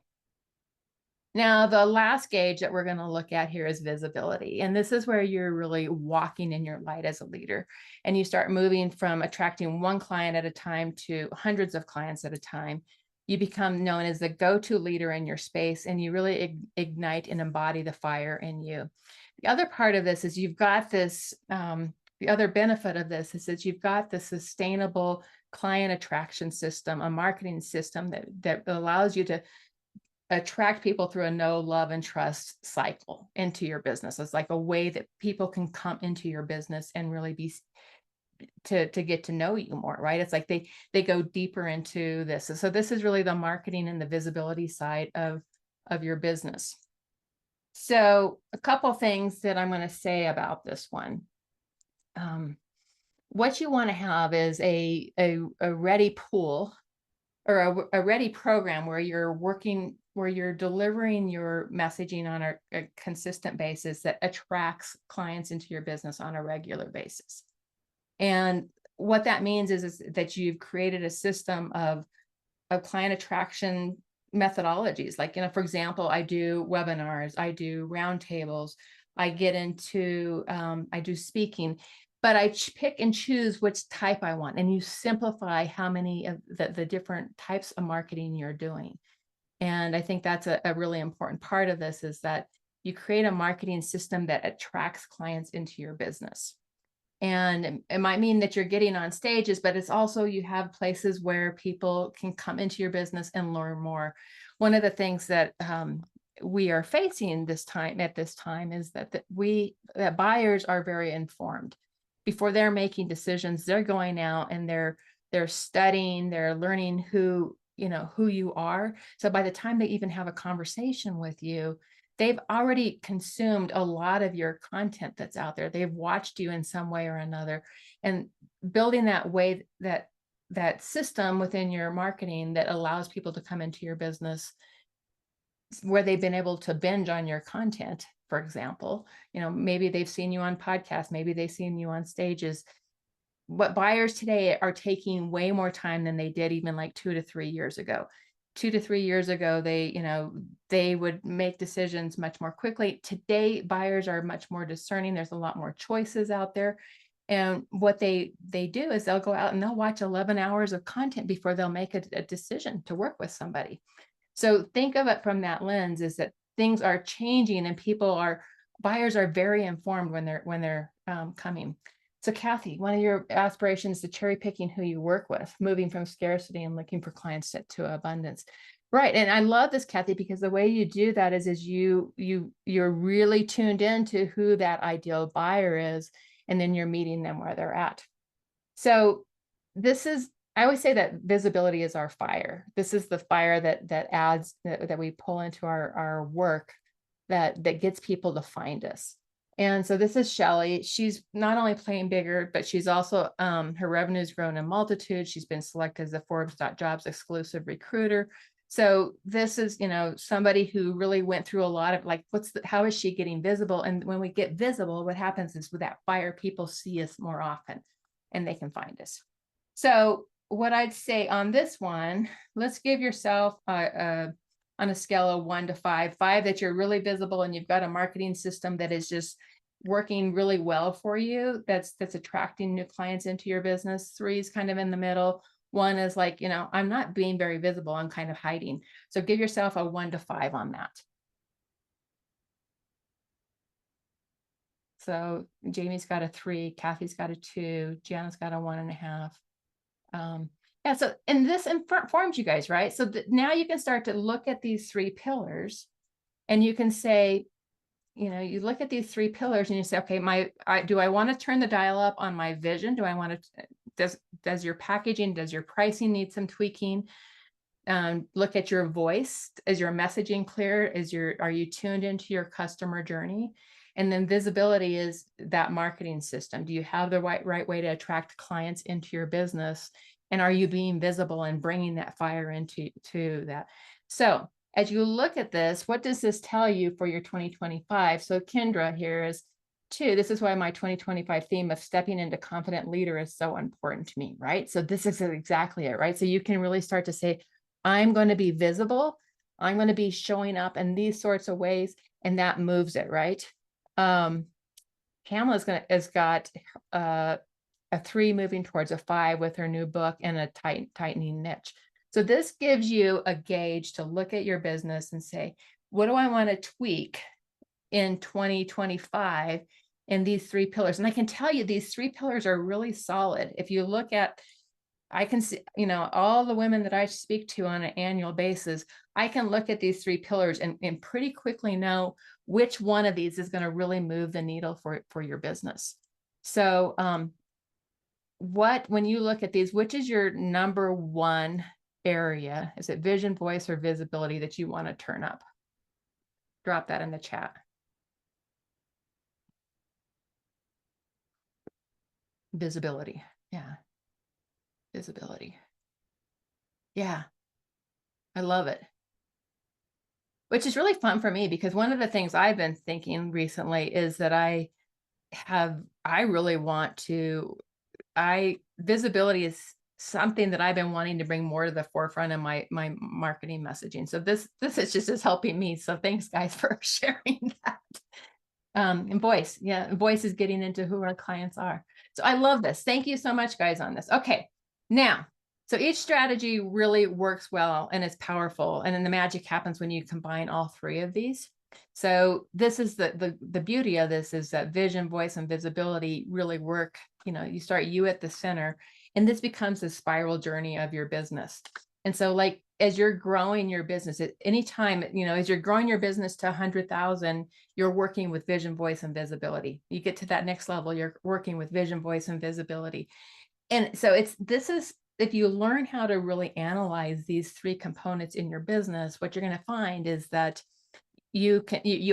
Now, the last gauge that we're going to look at here is visibility. And this is where you're really walking in your light as a leader. And you start moving from attracting 1 client at a time to hundreds of clients at a time. You become known as the go-to leader in your space, and you really ignite and embody the fire in you. The other part of this is you've got this, the other benefit of this is that you've got the sustainable client attraction system, a marketing system that allows you to attract people through a know, love, and trust cycle into your business. It's like a way that people can come into your business and really be to get to know you more, right? It's like they go deeper into this. So this is really the marketing and the visibility side of your business. So a couple things that I'm going to say about this one. What you want to have is a ready pool or a ready program where you're delivering your messaging on a consistent basis that attracts clients into your business on a regular basis. And what that means is that you've created a system of client attraction methodologies. Like, for example, I do webinars, I do roundtables, I get into, I do speaking, but I pick and choose which type I want. And you simplify how many of the different types of marketing you're doing. And I think that's a really important part of this, is that you create a marketing system that attracts clients into your business. And it might mean that you're getting on stages, but it's also you have places where people can come into your business and learn more. One of the things that we are facing at this time is that buyers are very informed. Before they're making decisions, they're going out and they're studying, they're learning who you are. So by the time they even have a conversation with you, they've already consumed a lot of your content that's out there. They've watched you in some way or another, and building that system within your marketing that allows people to come into your business where they've been able to binge on your content. For example, maybe they've seen you on podcasts, maybe they've seen you on stages. what buyers today are taking way more time than they did even like 2 to 3 years ago. 2 to 3 years ago, they would make decisions much more quickly. Today, buyers are much more discerning. There's a lot more choices out there. And what they do is they'll go out and they'll watch 11 hours of content before they'll make a decision to work with somebody. So think of it from that lens, is that things are changing and buyers are very informed when they're coming. So Kathy, one of your aspirations is cherry picking who you work with, moving from scarcity and looking for clients to abundance. Right. And I love this, Kathy, because the way you do that is you're really tuned into who that ideal buyer is, and then you're meeting them where they're at. So I always say that visibility is our fire. This is the fire that we pull into our work that gets people to find us. And so this is Shelly. She's not only playing bigger, but she's also, her revenue's grown in multitude. She's been selected as the Forbes.jobs exclusive recruiter. So this is, somebody who really went through a lot of like, how is she getting visible? And when we get visible, what happens is with that fire, people see us more often and they can find us. So what I'd say on this one, let's give yourself on a scale of 1 to 5, 5 that you're really visible and you've got a marketing system that is just working really well for you, that's attracting new clients into your business. 3 is kind of in the middle. 1 is like, I'm not being very visible, I'm kind of hiding. So give yourself a 1 to 5 on that. So Jamie's got a 3, Kathy's got a 2, Gianna's got a 1.5. Yeah, so, and this informs you guys, right? So now you can start to look at these 3 pillars and you can say, you look at these 3 pillars and you say, okay, do I want to turn the dial up on my vision? Do I want to, does your packaging, does your pricing need some tweaking? Look at your voice. Is your messaging clear? Are you tuned into your customer journey? And then visibility is that marketing system. Do you have the right way to attract clients into your business? And are you being visible and bringing that fire into that? So as you look at this, what does this tell you for your 2025? So Kendra here is 2. This is why my 2025 theme of stepping into confident leader is so important to me, right? So this is exactly it, right? So you can really start to say, I'm going to be visible. I'm going to be showing up in these sorts of ways, and that moves it, right? Pamela's has got a 3 moving towards a 5 with her new book and a tightening niche. So this gives you a gauge to look at your business and say, what do I want to tweak in 2025 in these 3 pillars? And I can tell you these 3 pillars are really solid. If you look at, I can see, all the women that I speak to on an annual basis, I can look at these 3 pillars and pretty quickly know which one of these is going to really move the needle for your business. So when you look at these, which is your number 1 area? Is it vision, voice, or visibility that you want to turn up? Drop that in the chat. Visibility. Yeah. Visibility. Yeah. I love it. Which is really fun for me, because one of the things I've been thinking recently is that visibility is something that I've been wanting to bring more to the forefront of my marketing messaging. So this is helping me. So thanks guys for sharing that. And voice. Yeah. Voice is getting into who our clients are. So I love this. Thank you so much guys on this. Okay. Now, so each strategy really works well and it's powerful. And then the magic happens when you combine all 3 of these. So this is the beauty of this, is that vision, voice, and visibility really work. You start you at the center, and this becomes the spiral journey of your business. And so like, as you're growing your business at any time, as you're growing your business to 100,000, you're working with vision, voice, and visibility. You get to that next level, you're working with vision, voice, and visibility. And so if you learn how to really analyze these 3 components in your business, what you're going to find is that you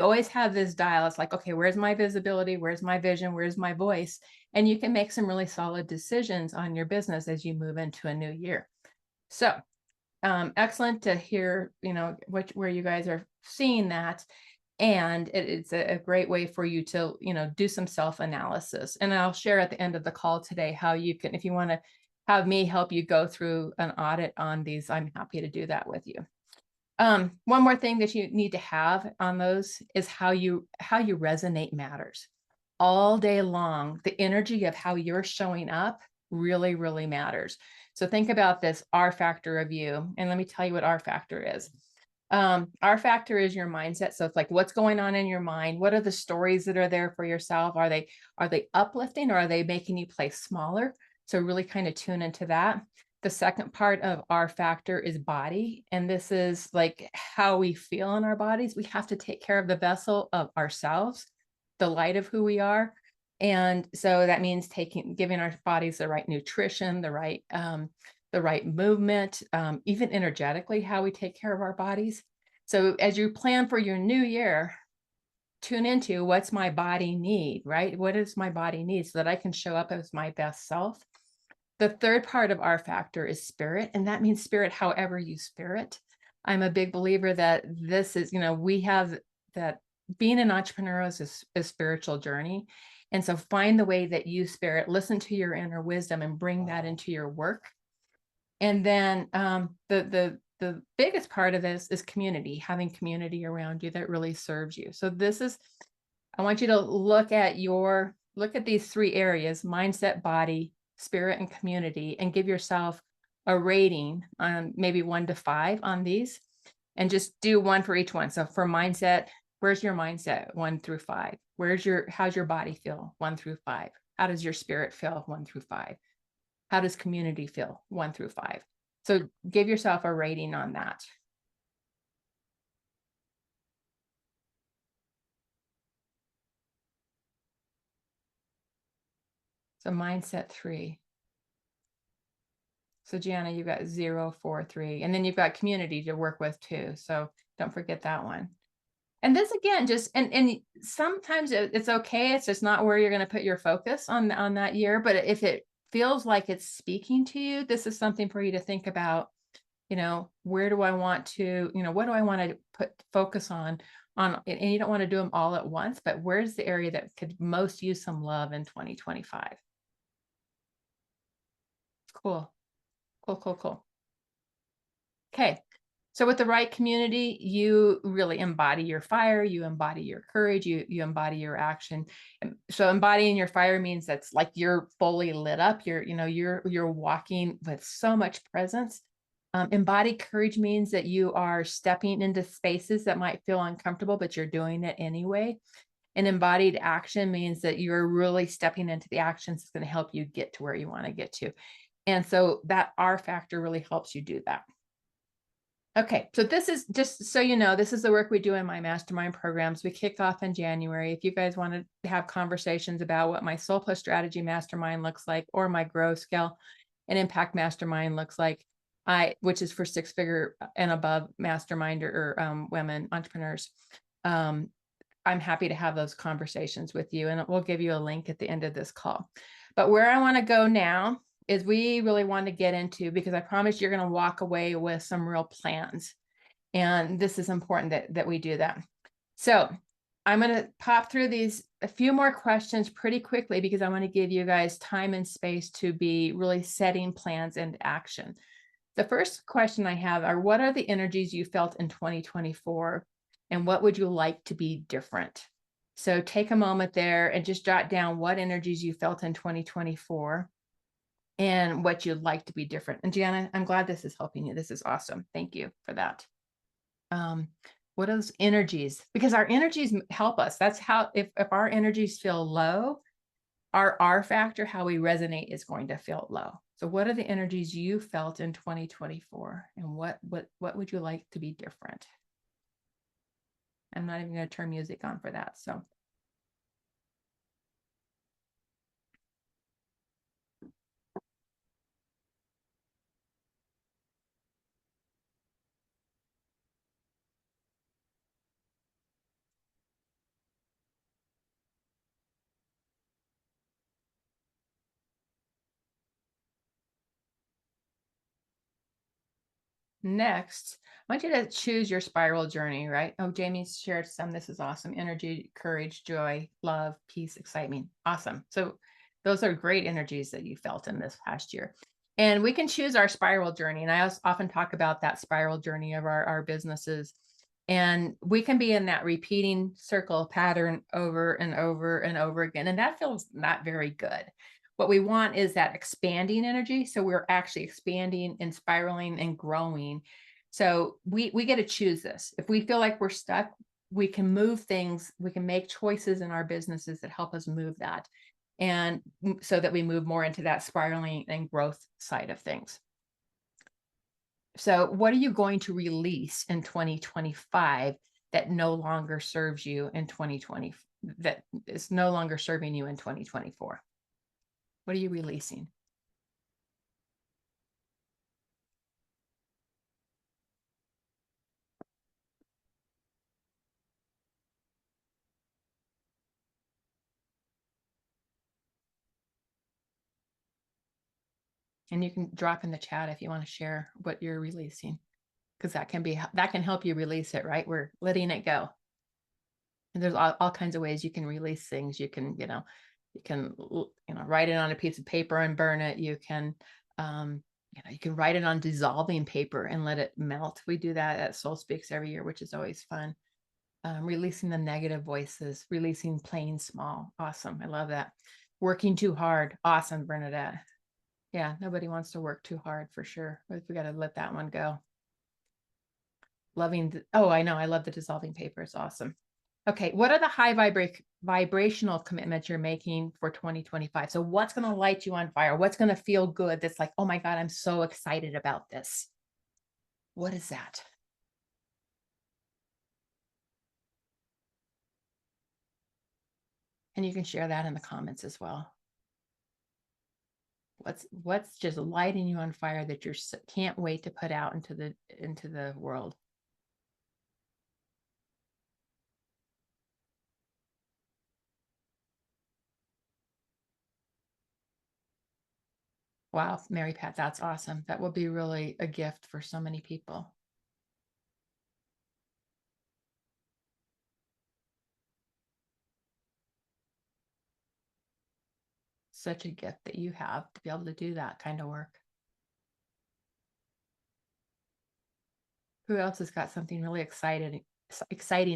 always have this dial. It's like, okay, where's my visibility? Where's my vision? Where's my voice? And you can make some really solid decisions on your business as you move into a new year. So excellent to hear, where you guys are seeing that. And it's a great way for you to, do some self-analysis. And I'll share at the end of the call today how you can, if you want to have me help you go through an audit on these, I'm happy to do that with you. One more thing that you need to have on those is how you resonate matters. All day long, the energy of how you're showing up really, really matters. So think about this R factor of you. And let me tell you what R factor is. R factor is your mindset. So it's like, what's going on in your mind? What are the stories that are there for yourself? Are they uplifting, or are they making you play smaller? So really kind of tune into that. The second part of R factor is body. And this is like how we feel in our bodies. We have to take care of the vessel of ourselves, the light of who we are. And so that means giving our bodies the right nutrition, the right movement, even energetically, how we take care of our bodies. So as you plan for your new year, tune into what's my body need, right? What does my body need so that I can show up as my best self? The third part of our factor is spirit, and that means spirit however you spirit. I'm a big believer that this is, we have that being an entrepreneur is a spiritual journey. And so find the way that you spirit, listen to your inner wisdom and bring that into your work. And then the biggest part of this is community, having community around you that really serves you. So I want you to look at these three areas: mindset, body, spirit, and community, and give yourself a rating on maybe 1 to 5 on these, and just do one for each one. So for mindset, where's your mindset? 1 through 5. How's your body feel? 1 through 5. How does your spirit feel? 1 through 5. How does community feel? 1 through 5. So give yourself a rating on that. So mindset 3. So Gianna, you've got 0, 4, 3, and then you've got community to work with too. So don't forget that one. And this again, and sometimes it's okay. It's just not where you're going to put your focus on that year. But if it feels like it's speaking to you, this is something for you to think about. Where do I want to, what do I want to put focus on, and you don't want to do them all at once, but where's the area that could most use some love in 2025? Cool. Okay. So with the right community, you really embody your fire, you embody your courage, you embody your action. And so embodying your fire means that's like you're fully lit up. You're walking with so much presence. Embodied courage means that you are stepping into spaces that might feel uncomfortable, but you're doing it anyway. And embodied action means that you're really stepping into the actions that's going to help you get to where you want to get to. And so that R factor really helps you do that. Okay, so this is just so you know, this is the work we do in my mastermind programs. We kick off in January. If you guys want to have conversations about what my Soul+Strategy mastermind looks like, or my Grow, Scale, and Impact mastermind looks like, which is for 6-figure and above mastermind or women entrepreneurs, I'm happy to have those conversations with you, and we'll give you a link at the end of this call. But where I want to go now is we really want to get into, because I promise you're going to walk away with some real plans. And this is important that we do that. So I'm going to pop through a few more questions pretty quickly, because I want to give you guys time and space to be really setting plans into action. The first question I have are, what are the energies you felt in 2024? And what would you like to be different? So take a moment there and just jot down what energies you felt in 2024. And what you'd like to be different. And Gianna, I'm glad this is helping you. This is awesome. Thank you for that. What are those energies? Because our energies help us. That's how, if our energies feel low, our R factor, how we resonate, is going to feel low. So what are the energies you felt in 2024? And what would you like to be different? I'm not even going to turn music on for that. So Next, I want you to choose your spiral journey, right? Oh, Jamie's shared some. This is awesome. Energy, courage, joy, love, peace, excitement. Awesome. So those are great energies that you felt in this past year. And we can choose our spiral journey. And I also often talk about that spiral journey of our businesses. And we can be in that repeating circle pattern over and over and over again. And that feels not very good. What we want is that expanding energy. So we're actually expanding and spiraling and growing. So we get to choose this. If we feel like we're stuck, we can move things. We can make choices in our businesses that help us move that. And so that we move more into that spiraling and growth side of things. So what are you going to release in 2025 that no longer serves you in 2020, that is no longer serving you in 2024? What are you releasing? And you can drop in the chat if you want to share what you're releasing, because that can help you release it, right? We're letting it go. And there's all kinds of ways you can release things. You can, write it on a piece of paper and burn it. You can, you can write it on dissolving paper and let it melt. We do that at Soul Speaks every year, which is always fun. Releasing the negative voices, releasing playing small. Awesome. I love that. Working too hard. Awesome, Bernadette. Yeah, nobody wants to work too hard for sure. We got to let that one go. I know. I love the dissolving paper. It's awesome. Okay, what are the high vibrational commitments you're making for 2025? So what's going to light you on fire? What's going to feel good? That's like, oh my God, I'm so excited about this. What is that? And you can share that in the comments as well. What's just lighting you on fire that you can't wait to put out into the world? Wow, Mary Pat, that's awesome. That will be really a gift for so many people. Such a gift that you have to be able to do that kind of work. Who else has got something really exciting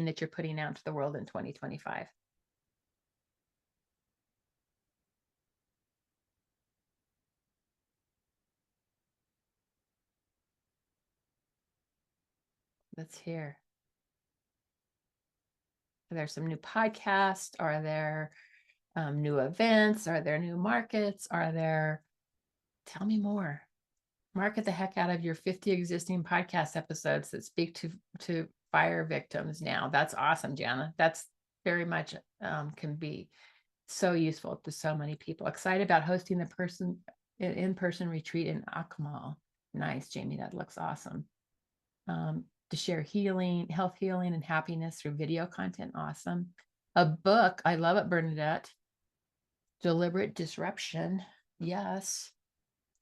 that you're putting out to the world in 2025? Let's hear. Are there some new podcasts? Are there new events? Are there new markets? Tell me more. Market the heck out of your 50 existing podcast episodes that speak to fire victims now. That's awesome, Jana. That's very much can be so useful to so many people. Excited about hosting the in-person retreat in Akmal. Nice, Jamie. That looks awesome. To share health healing, and happiness through video content. Awesome. A book. I love it, Bernadette. Deliberate disruption. Yes.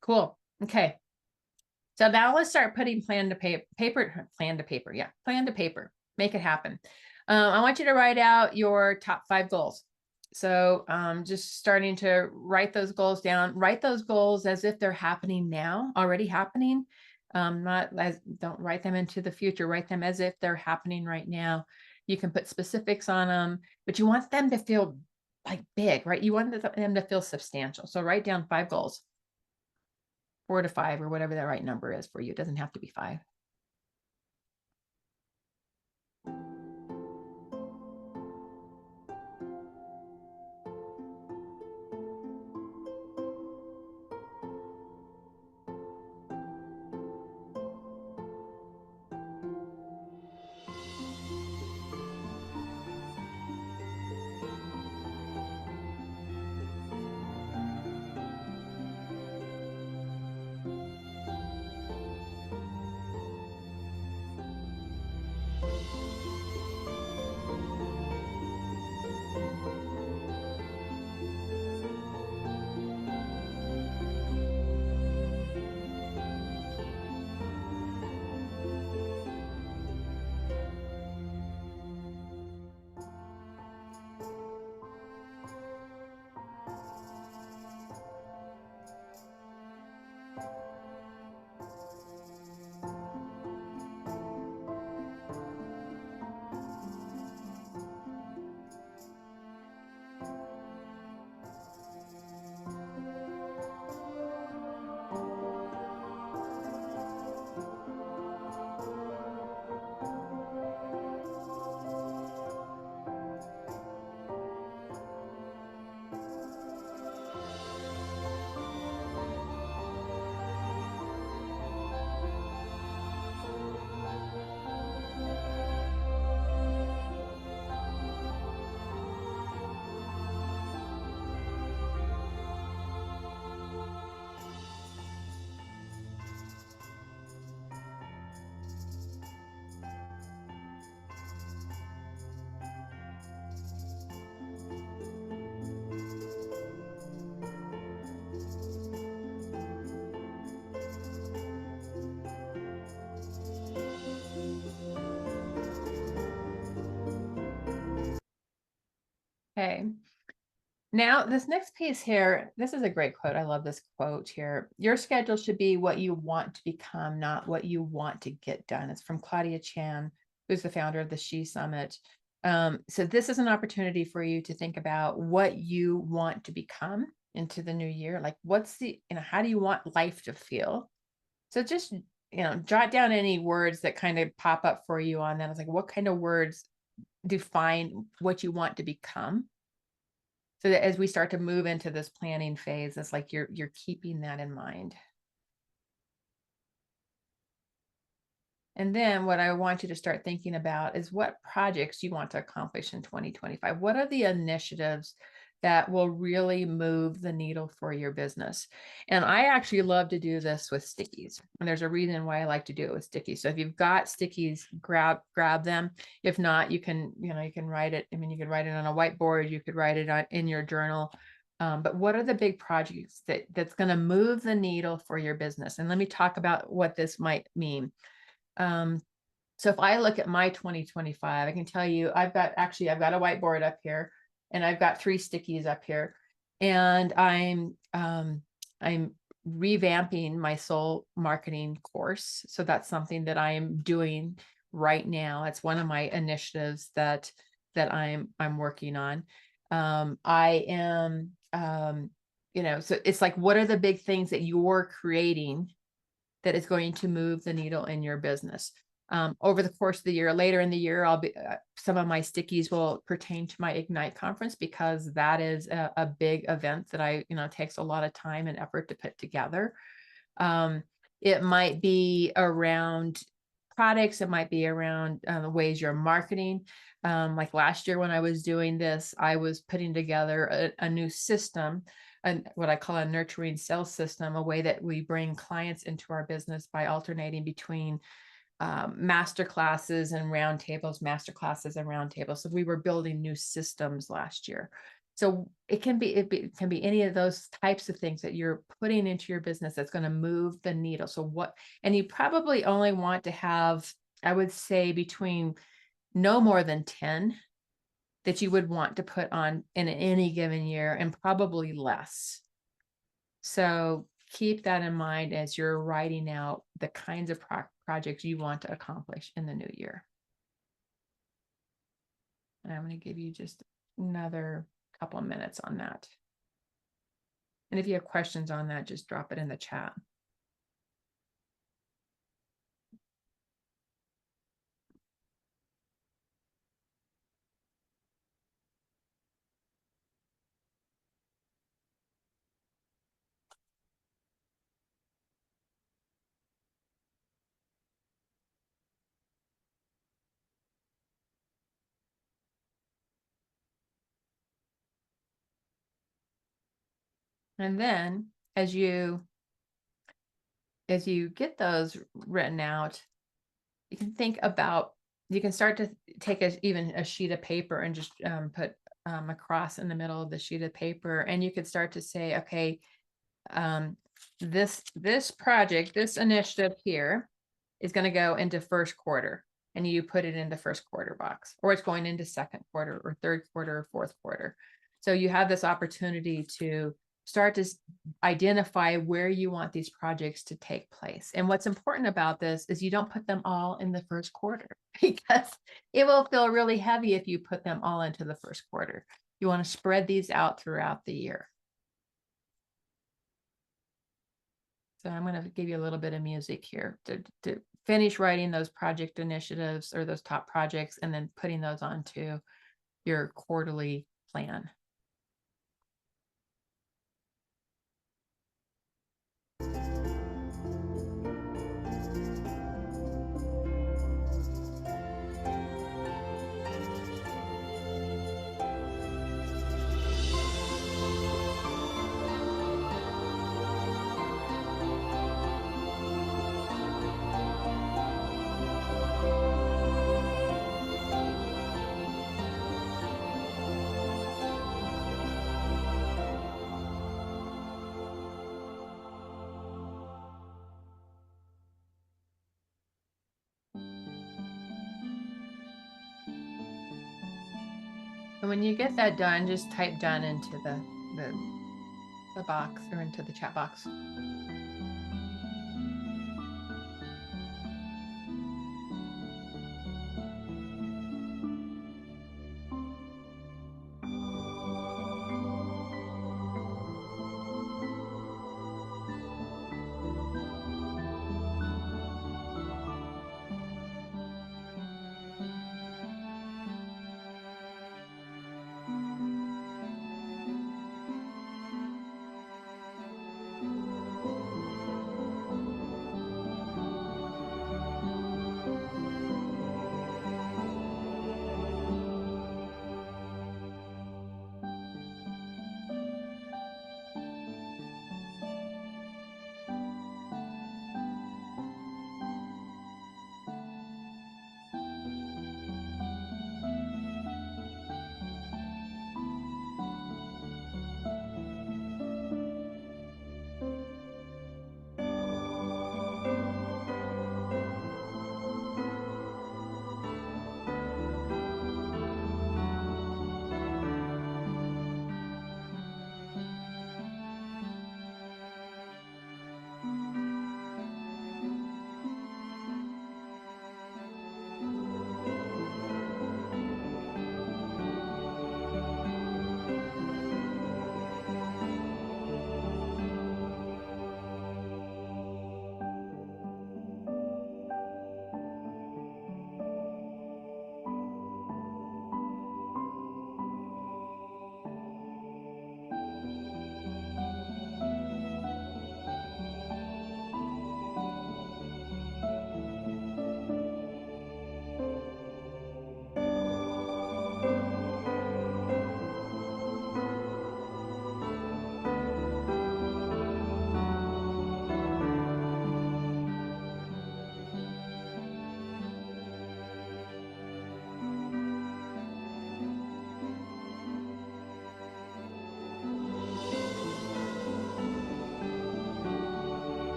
Cool. Okay. So now let's start putting plan to paper. Yeah. Plan to paper. Make it happen. I want you to write out your top 5 goals. So just starting to write those goals down. Write those goals as if they're happening now, already happening. Don't write them into the future. Write them as if they're happening right now. You can put specifics on them, but you want them to feel like big, right? You want them to feel substantial. So write down 5 goals, 4 to 5, or whatever the right number is for you. It doesn't have to be 5. Okay. Now, this next piece here, this is a great quote. I love this quote here. Your schedule should be what you want to become, not what you want to get done. It's from Claudia Chan, who's the founder of the She Summit. So this is an opportunity for you to think about what you want to become into the new year. Like, how do you want life to feel? So just, jot down any words that kind of pop up for you on that. It's like, what kind of words define what you want to become? So that as we start to move into this planning phase, it's like you're keeping that in mind. And then what I want you to start thinking about is what projects you want to accomplish in 2025. What are the initiatives that will really move the needle for your business? And I actually love to do this with stickies. And there's a reason why I like to do it with stickies. So if you've got stickies, grab them. If not, you can write it. I mean, you could write it on a whiteboard, you could write it in your journal. But what are the big projects that's going to move the needle for your business? And let me talk about what this might mean. So if I look at my 2025, I can tell you, I've got a whiteboard up here and I've got 3 stickies up here, and I'm revamping my soul marketing course. So that's something that I'm doing right now. It's one of my initiatives that I'm working on. I am, so it's like, what are the big things that you're creating that is going to move the needle in your business? Over the course of the year, later in the year, some of my stickies will pertain to my Ignite conference, because that is a big event that takes a lot of time and effort to put together. It might be around products. It might be around the ways you're marketing. Like last year when I was doing this, I was putting together a new system, and what I call a nurturing sales system, a way that we bring clients into our business by alternating between master classes and roundtables. So we were building new systems last year. So it can be any of those types of things that you're putting into your business that's going to move the needle. And you probably only want to have, I would say, between no more than 10 that you would want to put on in any given year, and probably less. So keep that in mind as you're writing out the kinds of projects you want to accomplish in the new year. And I'm going to give you just another couple of minutes on that. And if you have questions on that, just drop it in the chat. And then as you get those written out, you can start to take even a sheet of paper and just put a cross in the middle of the sheet of paper. And you could start to say, okay, this project, this initiative here is going to go into first quarter, and you put it in the first quarter box, or it's going into second quarter or third quarter or fourth quarter. So you have this opportunity to start to identify where you want these projects to take place. And what's important about this is you don't put them all in the first quarter, because it will feel really heavy if you put them all into the first quarter. You want to spread these out throughout the year. So I'm going to give you a little bit of music here to finish writing those project initiatives or those top projects, and then putting those onto your quarterly plan. And when you get that done, just type done into the box or into the chat box.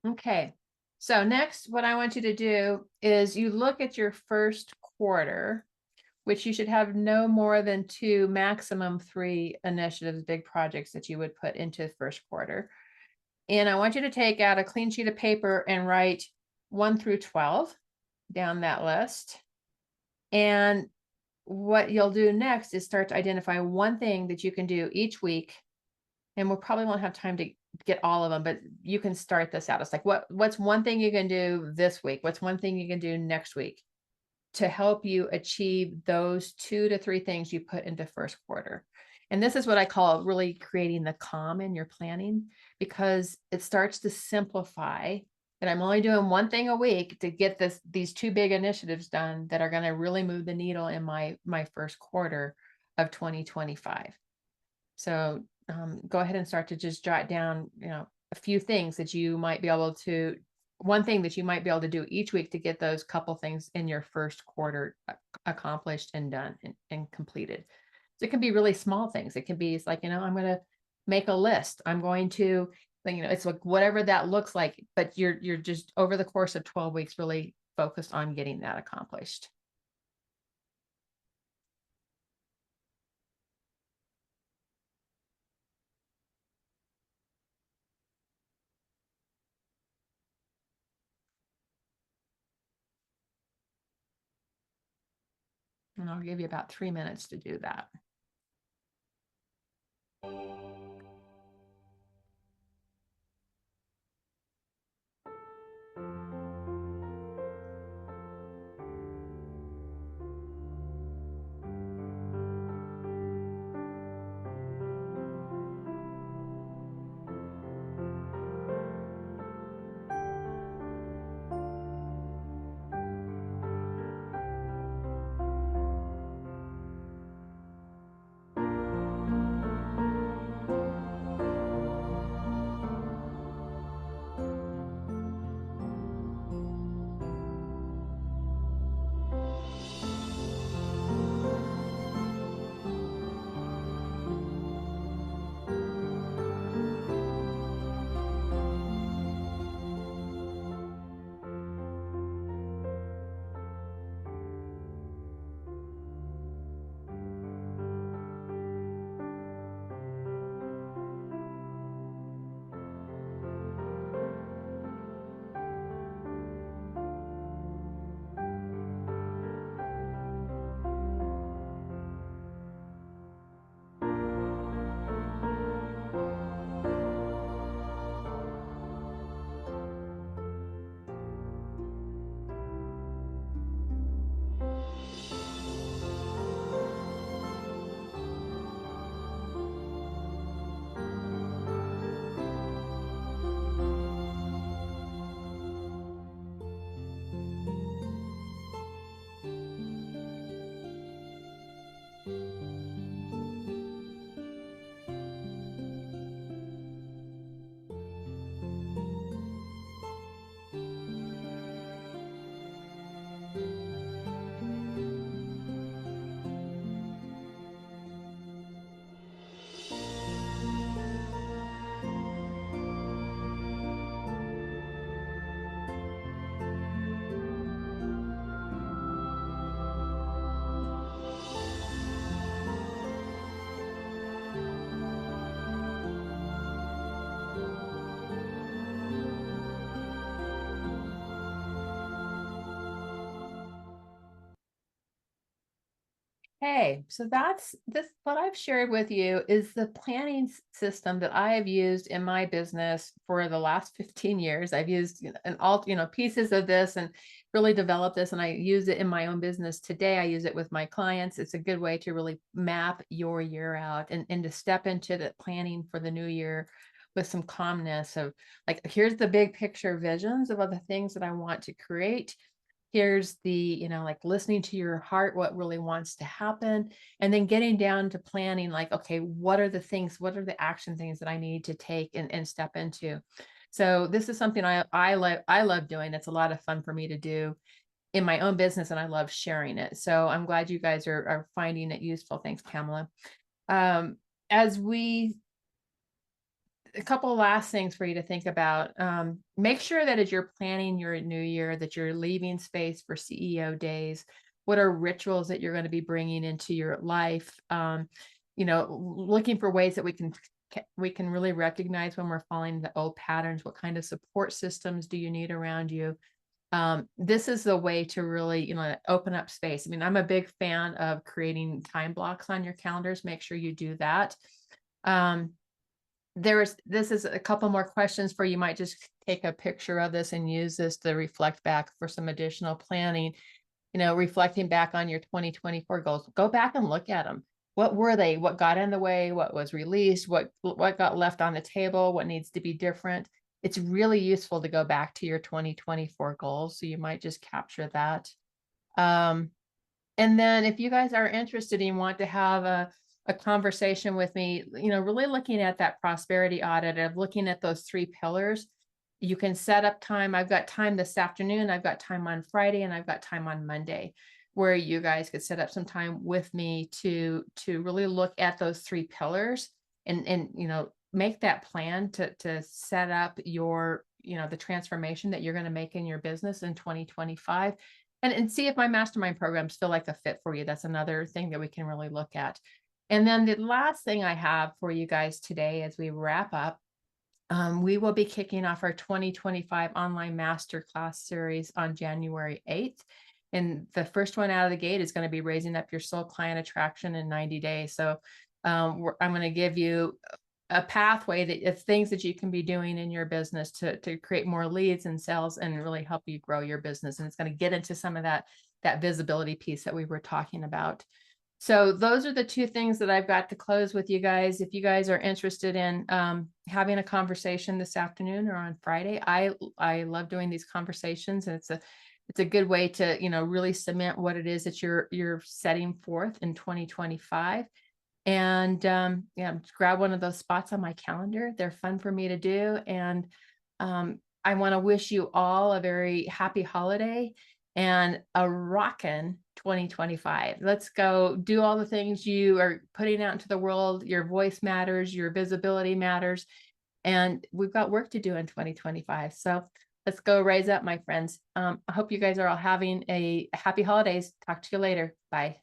Okay, so next, what I want you to do is you look at your first quarter, which you should have no more than 2, maximum 3 initiatives, big projects that you would put into the first quarter. And I want you to take out a clean sheet of paper and write 1 through 12 down that list. And what you'll do next is start to identify one thing that you can do each week. And we probably won't have time to get all of them, but you can start this out. It's like, what's one thing you can do this week? What's one thing you can do next week to help you achieve those 2 to 3 things you put into first quarter? And this is what I call really creating the calm in your planning, because it starts to simplify that I'm only doing one thing a week to get these 2 big initiatives done that are going to really move the needle in my first quarter of 2025. So go ahead and start to just jot down, a few things that you might be able to, one thing that you might be able to do each week to get those couple things in your first quarter accomplished and done and completed. So it can be really small things. It can be, it's like, I'm going to make a list. I'm going to, it's like whatever that looks like, but you're just over the course of 12 weeks, really focused on getting that accomplished. And I'll give you about 3 minutes to do that. Hey, so that's this what I've shared with you is the planning system that I have used in my business for the last 15 years. I've used pieces of this and really developed this, and I use it in my own business today. I use it with my clients. It's a good way to really map your year out and to step into the planning for the new year with some calmness of like, here's the big picture visions of other things that I want to create. Here's the, like listening to your heart, what really wants to happen, and then getting down to planning, like, okay, what are the things, what are the action things that I need to take and step into? So this is something I love doing. It's a lot of fun for me to do in my own business, and I love sharing it. So I'm glad you guys are finding it useful. Thanks, Pamela. Um, as we a couple last things for you to think about. Make sure that as you're planning your new year, that you're leaving space for CEO days. What are rituals that you're going to be bringing into your life? Looking for ways that we can really recognize when we're falling into old patterns. What kind of support systems do you need around you? This is the way to really, open up space. I mean, I'm a big fan of creating time blocks on your calendars. Make sure you do that. Um, this is a couple more questions for you. Might just take a picture of this and use this to reflect back for some additional planning. Reflecting back on your 2024 goals, go back and look at them. What were they? What got in the way? What was released? What got left on the table? What needs to be different? It's really useful to go back to your 2024 goals. So you might just capture that. Um, and then if you guys are interested and want to have a conversation with me, really looking at that prosperity audit of looking at those three pillars, you can set up time. I've got time this afternoon, I've got time on Friday, and I've got time on Monday, where you guys could set up some time with me to really look at those three pillars and make that plan to set up your, the transformation that you're going to make in your business in 2025. And see if my mastermind programs feel like a fit for you. That's another thing that we can really look at. And then the last thing I have for you guys today as we wrap up, we will be kicking off our 2025 online masterclass series on January 8th. And the first one out of the gate is going to be raising up your soul client attraction in 90 days. So I'm going to give you a pathway that it's things that you can be doing in your business to create more leads and sales and really help you grow your business. And it's going to get into some of that visibility piece that we were talking about. So those are the two things that I've got to close with you guys. If you guys are interested in having a conversation this afternoon or on Friday, I love doing these conversations, and it's a good way to really cement what it is that you're setting forth in 2025. And just grab one of those spots on my calendar. They're fun for me to do. And I want to wish you all a very happy holiday and a rockin' 2025. Let's go do all the things you are putting out into the world. Your voice matters, your visibility matters, and we've got work to do in 2025. So let's go raise up, my friends. I hope you guys are all having a happy holidays. Talk to you later. Bye.